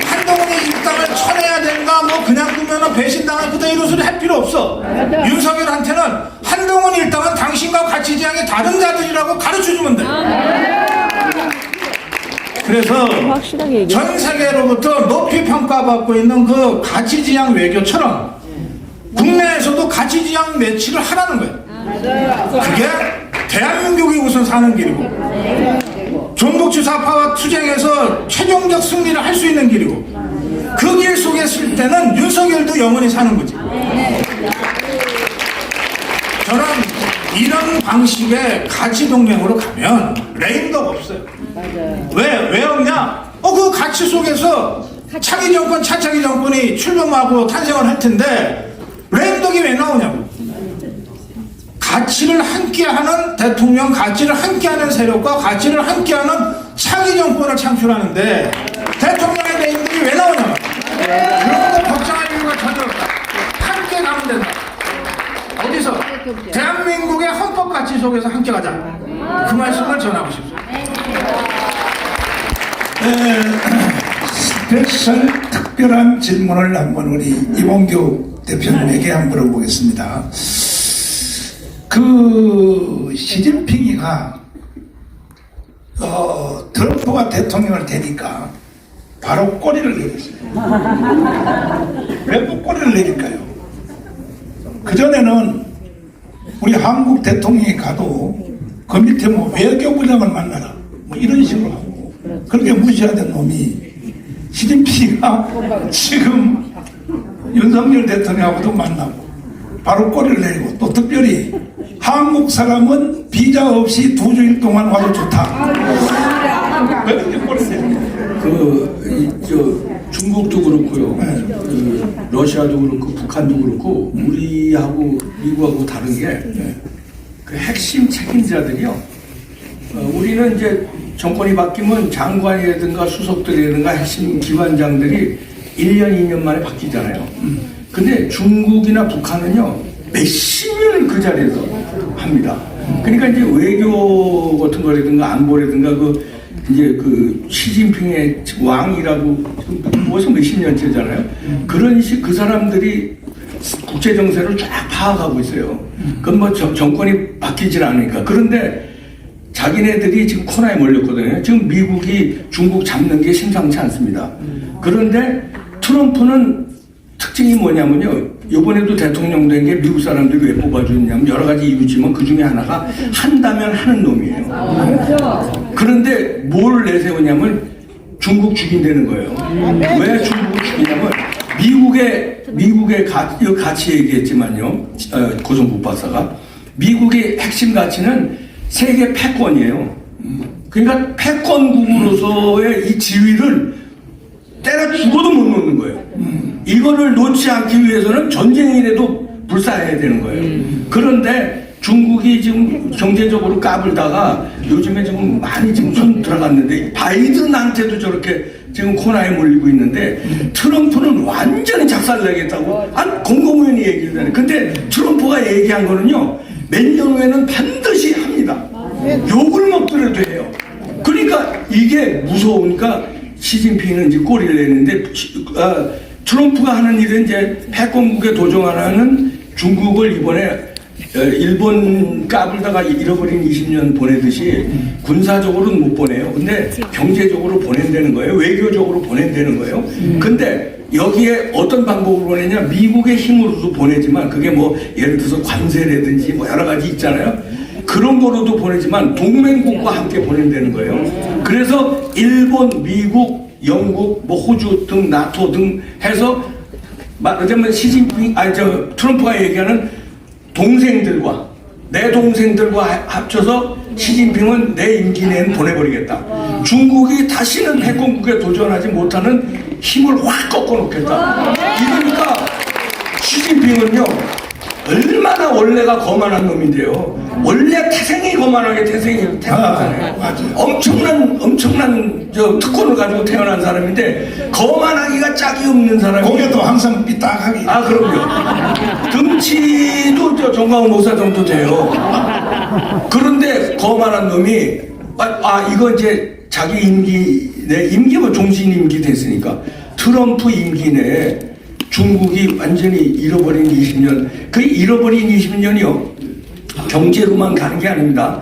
한동훈이 일당을 쳐내야 된다, 뭐 그냥 두면 배신당할 거다 이런 소리 할 필요 없어. 윤석열한테는 한동훈 일당은 당신과 가치 지향이 다른 자들이라고 가르쳐주면 돼. 그래서 전 세계로부터 높이 평가받고 있는 그 가치지향 외교처럼 국내에서도 가치지향 매치를 하라는 거예요. 그게 대한민국이 우선 사는 길이고 종북주사파와 투쟁해서 최종적 승리를 할 수 있는 길이고 그 길 속에 쓸 때는 윤석열도 영원히 사는 거지. 저는 이런 방식의 가치 동맹으로 가면 레임덕 없어요. 왜 없냐? 그 가치 속에서 차기 정권, 차차기 정권이 출범하고 탄생을 할 텐데 레임덕이 왜 나오냐고. 가치를 함께하는 대통령, 가치를 함께하는 세력과 가치를 함께하는 차기 정권을 창출하는데 대통령의 레임덕이 왜 나오냐고. 그런 거 걱정할 이유가 전혀 없다. 함께 가면 된다. 어디서? 대한민국의 헌법 가치 속에서 함께 가자. 그 말씀을 전하고 싶습니다. 스페셜 특별한 질문을 한번 우리 이봉규 대표님에게 한번 물어보겠습니다. 그 시진핑이가 트럼프가 대통령을 되니까 바로 꼬리를 내렸어요. 왜 꼬리를 내릴까요? 그전에는 우리 한국 대통령이 가도 그 밑에 뭐 외교부장을 만나라 뭐 이런 식으로 하고 그렇게 무시하던 놈이 시진핑이가 지금 윤석열 대통령하고도 만나고 바로 꼬리를 내리고 또 특별히 한국 사람은 비자 없이 2주일 동안 와도 좋다. 왜 그렇게 꼬리를 내립니까? 중국도 그렇고요. 러시아도 그렇고 북한도 그렇고 우리하고 미국하고 다른 게 그 핵심 책임자들이요. 우리는 이제 정권이 바뀌면 장관이라든가 수석들이라든가 핵심 기관장들이 1년, 2년 만에 바뀌잖아요. 근데 중국이나 북한은요, 몇십 년을 그 자리에서 합니다. 그러니까 이제 외교 같은 거라든가 안보라든가 이제 시진핑의 왕이라고 지금 벌써 몇십 년째잖아요. 그 사람들이 국제 정세를 쫙 파악하고 있어요. 그건 뭐 정권이 바뀌질 않으니까. 그런데 자기네들이 지금 코너에 몰렸거든요. 지금 미국이 중국 잡는 게 심상치 않습니다. 그런데 트럼프는 특징이 뭐냐면요. 이번에도 대통령 된 게 미국 사람들이 왜 뽑아주냐면 여러 가지 이유지만 그 중에 하나가 한다면 하는 놈이에요. 그런데 뭘 내세우냐면 중국 죽인다는 거예요. 왜 중국을 죽이냐면 미국의 가치 얘기했지만요. 고성국 박사가 미국의 핵심 가치는 세계 패권이에요. 그러니까 패권국으로서의 이 지위를 때려 죽어도 못 놓는 거예요. 이거를 놓지 않기 위해서는 전쟁이라도 불사해야 되는 거예요. 그런데 중국이 지금 경제적으로 까불다가 요즘에 지금 많이 지금 손 들어갔는데 바이든한테도 저렇게 지금 코너에 몰리고 있는데 트럼프는 완전히 작살내겠다고 공공연히 얘기를 하네. 근데 트럼프가 얘기한 거는요. 몇 년 후에는 반드시 합니다. 욕을 먹더라도 해요. 그러니까 이게 무서우니까 시진핑은 이제 꼬리를 내는데 트럼프가 하는 일은 이제 패권국에 도전하는 중국을 이번에 일본 까불다가 잃어버린 20년 보내듯이 군사적으로는 못 보내요. 근데 경제적으로 보낸다는 거예요. 외교적으로 보낸다는 거예요. 근데 여기에 어떤 방법으로 보내냐? 미국의 힘으로도 보내지만 그게 뭐 예를 들어서 관세라든지 뭐 여러 가지 있잖아요. 그런 거로도 보내지만 동맹국과 함께 보낸다는 거예요. 그래서 일본, 미국, 영국, 뭐 호주 등 나토 등 해서 말하자면 트럼프가 얘기하는 동생들과 내 동생들과 합쳐서 시진핑은 내 임기 내는 보내버리겠다. 중국이 다시는 패권국에 도전하지 못하는 힘을 확 꺾어놓겠다. 이러니까 시진핑은요 얼마나 원래가 거만한 놈인데요. 원래 태생이 거만하게 태어났잖아요. 엄청난 특권을 가지고 태어난 사람인데 거만하기가 짝이 없는 사람이. 고개도 항상 삐딱하게. 그럼요. 등치도 정광훈 목사 정도 돼요. 그런데 거만한 놈이 이거 이제 자기 임기가 종신 임기 됐으니까 트럼프 임기 내에 중국이 완전히 잃어버린 20년, 그 잃어버린 20년이요 경제로만 가는 게 아닙니다.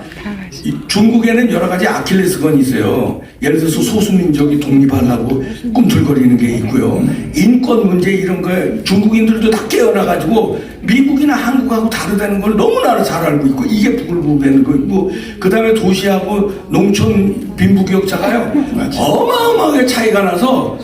중국에는 여러 가지 아킬레스건이 있어요. 예를 들어서 소수민족이 독립하려고 꿈틀거리는 게 있고요. 인권 문제 이런 거에 중국인들도 다 깨어나가지고 미국이나 한국하고 다르다는 걸 너무나 잘 알고 있고 이게 부글부글되는 거 있고 그 다음에 도시하고 농촌 빈부격차가요 어마어마하게 차이가 나서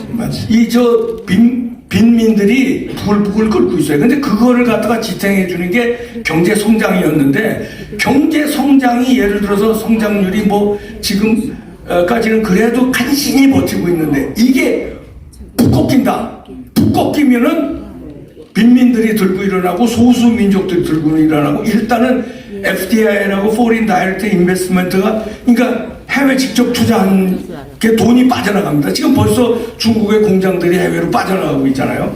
빈민들이 부글부글 끓고 있어요. 근데 그거를 갖다가 지탱해 주는 게 경제 성장이었는데 경제 성장이 예를 들어서 성장률이 뭐 지금까지는 그래도 간신히 버티고 있는데 이게 푹 꺾인다. 푹 꺾이면은 빈민들이 들고 일어나고 소수 민족들이 들고 일어나고 일단은 FDI라고 Foreign Direct Investment가 그러니까 해외 직접 투자한 게 돈이 빠져나갑니다. 지금 벌써 중국의 공장들이 해외로 빠져나가고 있잖아요.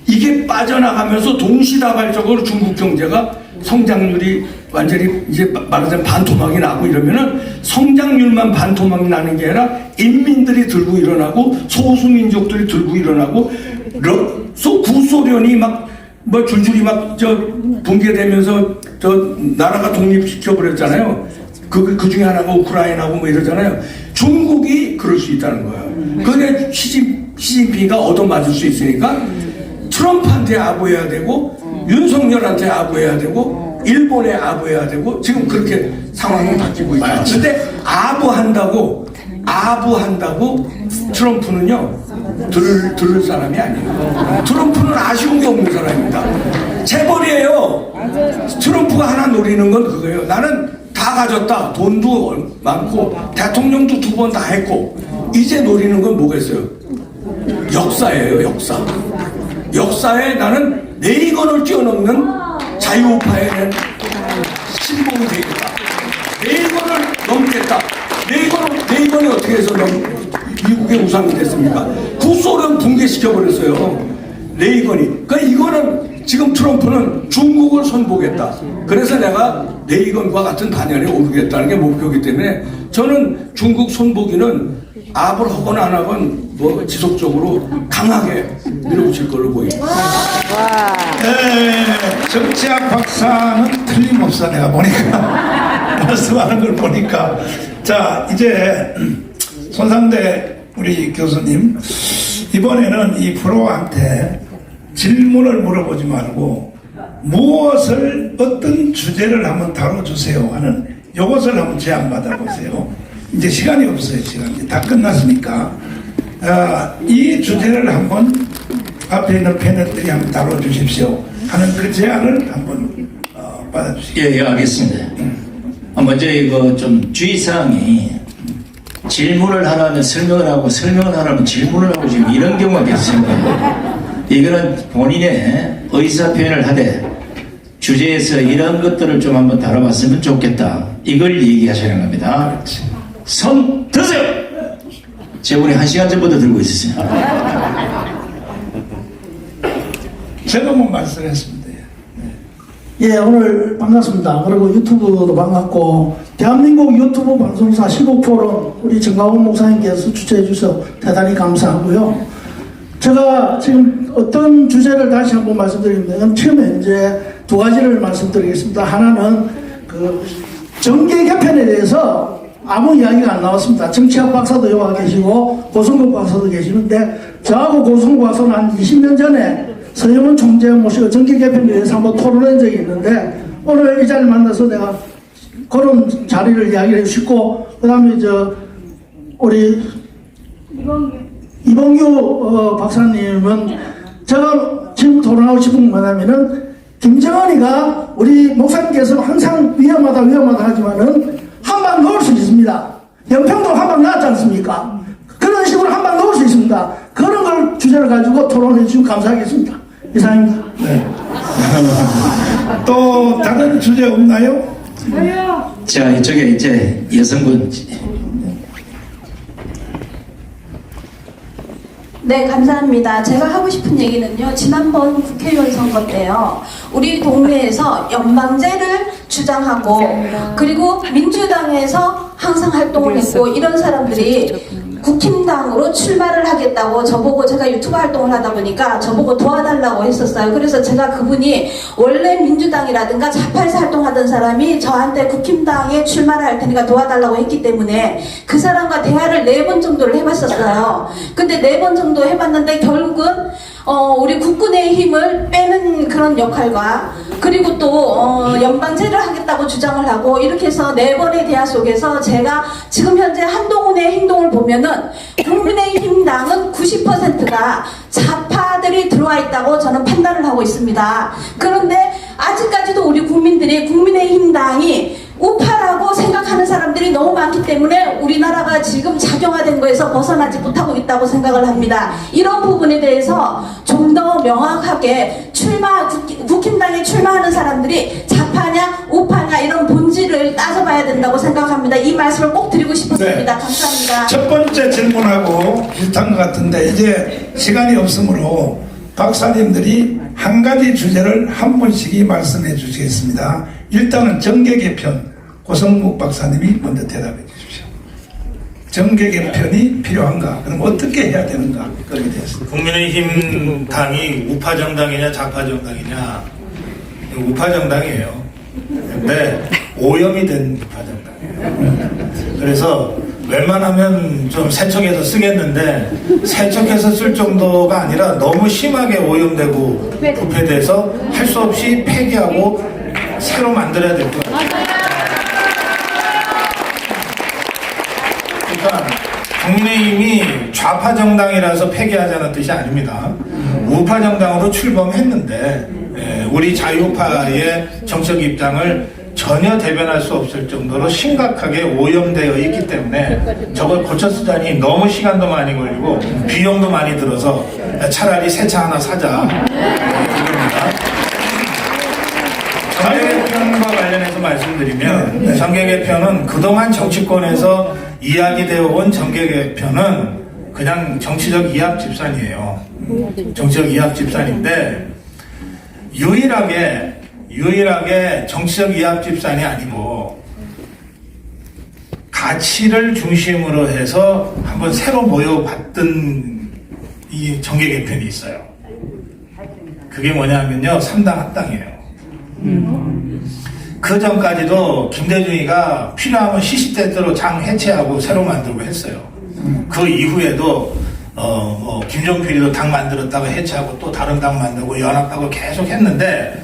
이게 빠져나가면서 동시다발적으로 중국 경제가 성장률이 완전히 이제 말하자면 반토막이 나고 이러면은 성장률만 반토막이 나는 게 아니라 인민들이 들고 일어나고 소수민족들이 들고 일어나고 구소련이 뭐 줄줄이 붕괴되면서 나라가 독립시켜버렸잖아요. 그 중에 하나가 우크라이나고 뭐 이러잖아요. 중국이 그럴 수 있다는 거예요. 그게 시진핑이가 얻어맞을 수 있으니까 트럼프한테 아부해야 되고 윤석열한테 아부해야 되고 일본에 아부해야 되고 지금 그렇게 상황이 바뀌고 있다. 근데 아부한다고 트럼프는요 들을 사람이 아니에요. 트럼프는 아쉬운 게 없는 사람입니다. 재벌이에요. 트럼프가 하나 노리는 건 그거예요. 나는 다 가졌다. 돈도 많고 대통령도 2번 다 했고 이제 노리는 건 뭐겠어요? 역사예요. 역사에 나는 레이건을 뛰어넘는 자유우파에 대한 신봉이 되겠다. 레이건을 넘겠다. 레이건이 어떻게 해서 미국의 우상이 됐습니까? 구소련 붕괴시켜버렸어요. 레이건이. 그러니까 이거는 지금 트럼프는 중국을 선보겠다. 그래서 내가 레이건과 같은 단연에 오르겠다는 게 목표이기 때문에 저는 중국 선보기는 압을 하건 안 하건 뭐 지속적으로 강하게 밀어붙일 걸로 보입니다. 네, 정치학 박사는 틀림없어 내가 보니까 말씀하는 걸 보니까. 자, 이제 손상대 우리 교수님, 이번에는 이 프로한테 질문을 물어보지 말고 무엇을, 어떤 주제를 한번 다뤄주세요 하는 요것을 한번 제안받아 보세요. 이제 시간이 없어요. 시간이 다 끝났으니까. 이 주제를 한번 앞에 있는 패널들이 한번 다뤄주십시오 하는 그 제안을 한번 받아주시죠. 예, 알겠습니다. 먼저 이거 좀 주의사항이 질문을 하라면 설명을 하고 설명을 하라면 질문을 하고 지금 이런 경우가 계속 생겨요. 이거는 본인의 의사표현을 하되 주제에서 이런 것들을 좀 한번 다뤄봤으면 좋겠다. 이걸 얘기하시는 겁니다. 손 드세요! 제가 우리 1시간 전부터 들고 있었어요. 제가 뭐 말씀했습니다. 예, 오늘 반갑습니다. 그리고 유튜브도 반갑고, 대한민국 유튜브 방송사 시국포럼 우리 정가훈 목사님께서 주최해 주셔서 대단히 감사하고요. 제가 지금 어떤 주제를 다시 한번 말씀드리면, 처음에 이제 두 가지를 말씀드리겠습니다. 하나는 그 정계 개편에 대해서 아무 이야기가 안 나왔습니다. 정치학 박사도 여기 계시고 고성국 박사도 계시는데, 저하고 고성국 박사는 한 20년 전에 서영은 총재 모시고 정계 개편에 대해서 한번 토론한 적이 있는데, 오늘 이 자리를 만나서 내가 그런 자리를 이야기를 해주시고, 그 다음에 우리 이봉규 박사님은 제가 지금 토론하고 싶은 건 뭐냐면은, 김정은이가 우리 목사님께서는 항상 위험하다 하지만은 한 방 넣을 수 있습니다. 연평도 한 방 나왔지 않습니까? 그런 식으로 한 방 넣을 수 있습니다. 그런 걸 주제를 가지고 토론해 주시면 감사하겠습니다. 이상입니다. 네. 또 다른 주제 없나요? 자, 이쪽에 이제 여성분. 네, 감사합니다. 제가 하고 싶은 얘기는요, 지난번 국회의원 선거 때요, 우리 동네에서 연방제를 주장하고, 그리고 민주당에서 항상 활동을 했고, 이런 사람들이 국힘당으로 출마를 하겠다고 저보고, 제가 유튜브 활동을 하다 보니까 저보고 도와달라고 했었어요. 그래서 제가 그분이 원래 민주당이라든가 좌파에서 활동하던 사람이 저한테 국힘당에 출마를 할 테니까 도와달라고 했기 때문에 그 사람과 대화를 4번 정도를 해봤었어요. 근데 4번 정도 해봤는데 결국은 우리 국군의 힘을 빼는 그런 역할과, 그리고 또 연방제를 하겠다고 주장을 하고, 이렇게 해서 4번의 대화 속에서 제가 지금 현재 한동훈의 행동을 보면은 국민의힘당은 90%가 좌파들이 들어와 있다고 저는 판단을 하고 있습니다. 그런데 아직까지도 우리 국민들이 국민의힘당이 우파라고 생각하는 사람들이 너무 많기 때문에 우리나라가 지금 작용화된 거에서 벗어나지 못하고 있다고 생각을 합니다. 이런 부분에 대해서 좀 더 명확하게 국힘당에 출마하는 사람들이 좌파냐 우파냐 이런 본질을 따져봐야 된다고 생각합니다. 이 말씀을 꼭 드리고 싶었습니다. 네. 감사합니다. 첫 번째 질문하고 비슷한 것 같은데, 이제 시간이 없으므로 박사님들이 한 가지 주제를 한 분씩이 말씀해 주시겠습니다. 일단은 정계 개편, 고성국 박사님이 먼저 대답해 주십시오. 정계 개편이 필요한가? 그럼 어떻게 해야 되는가? 거기에 대해서. 국민의힘 당이 우파 정당이냐 좌파 정당이냐? 우파 정당이에요. 근데 오염이 된 우파 정당이에요. 그래서 웬만하면 좀 세척해서 쓰겠는데, 세척해서 쓸 정도가 아니라 너무 심하게 오염되고 부패돼서 할 수 없이 폐기하고 새로 만들어야 될 것 같아요. 그러니까 국민의힘이 좌파 정당이라서 폐기하자는 뜻이 아닙니다. 우파 정당으로 출범했는데 우리 자유파의 정책 입장을 전혀 대변할 수 없을 정도로 심각하게 오염되어 있기 때문에 저걸 고쳐 쓰자니 너무 시간도 많이 걸리고 비용도 많이 들어서 차라리 새 차 하나 사자, 이겁니다. 정계 개편과 관련해서 말씀드리면, 정계 개편은 그동안 정치권에서 이야기되어 온 정계 개편은 그냥 정치적 이합 집산이에요. 정치적 이합 집산인데, 유일하게 정치적 이합집산이 아니고 가치를 중심으로 해서 한번 새로 모여봤던 이 정계 개편이 있어요. 그게 뭐냐면요, 3당 합당이에요. 그 전까지도 김대중이가 필요하면 시시때때로 당 해체하고 새로 만들고 했어요. 그 이후에도 김종필이도 당 만들었다가 해체하고 또 다른 당 만들고 연합하고 계속 했는데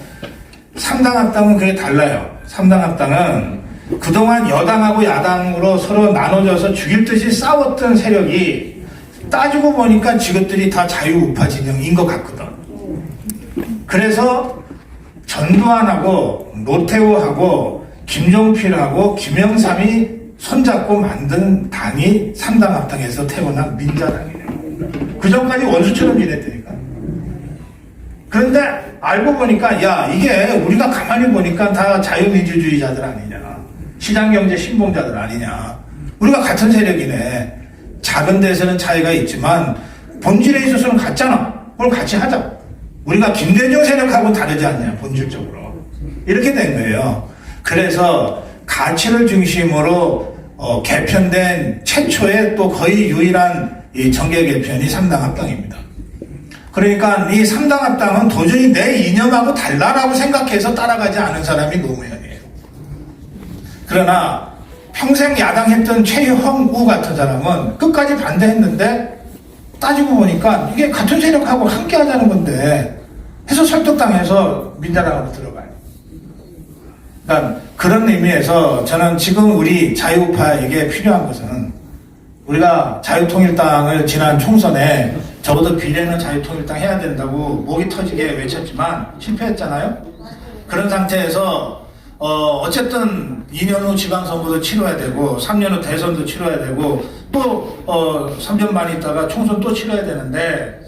3당 합당은 그게 달라요. 3당 합당은 그동안 여당하고 야당으로 서로 나눠져서 죽일 듯이 싸웠던 세력이 따지고 보니까 지것들이 다 자유우파 진영인 것 같거든. 그래서 전두환하고 노태우하고 김종필하고 김영삼이 손잡고 만든 당이 3당 합당에서 태어난 민자당이에요. 그 전까지 원수처럼 지냈다니까. 그런데 알고 보니까 야, 이게 우리가 가만히 보니까 다 자유민주주의자들 아니냐, 시장경제 신봉자들 아니냐, 우리가 같은 세력이네. 작은 데서는 차이가 있지만 본질에 있어서는 같잖아. 뭘 같이 하자. 우리가 김대중 세력하고 다르지 않냐, 본질적으로. 이렇게 된 거예요. 그래서 가치를 중심으로 개편된 최초의 또 거의 유일한 이 정계 개편이 3당 합당입니다. 그러니까 이 3당 합당은 도저히 내 이념하고 달라라고 생각해서 따라가지 않은 사람이 노무현이에요. 그러나 평생 야당했던 최형우 같은 사람은 끝까지 반대했는데 따지고 보니까 이게 같은 세력하고 함께 하자는 건데 해서 설득당해서 민자당으로 들어가요. 그러니까 그런 의미에서 저는 지금 우리 자유우파에게 필요한 것은, 우리가 자유통일당을 지난 총선에 적어도 비례는 자유통일당 해야 된다고 목이 터지게 외쳤지만 실패했잖아요. 그런 상태에서 어쨌든 2년 후 지방선거도 치러야 되고 3년 후 대선도 치러야 되고 또 3년 반 있다가 총선 또 치러야 되는데,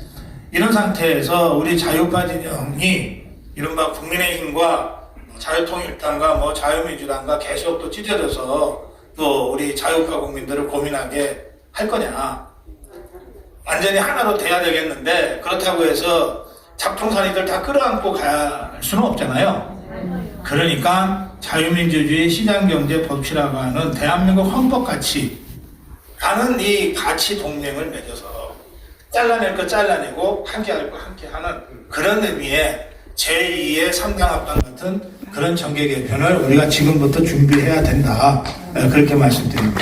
이런 상태에서 우리 자유우파 진영이 이른바 국민의힘과 자유통일당과 자유민주당과 계속 또 찢어져서 또 우리 자유우파 국민들을 고민하게 할 거냐. 완전히 하나로 돼야 되겠는데 그렇다고 해서 잡통산이들 다 끌어안고 갈 수는 없잖아요. 그러니까 자유민주주의 시장경제 법치라고 하는 대한민국 헌법가치라는 이 가치 동맹을 맺어서 잘라낼 거 잘라내고 함께할 거 함께하는 그런 의미의 제2의 3당 합당 같은 그런 정계 개편을 우리가 지금부터 준비해야 된다. 그렇게 말씀드립니다.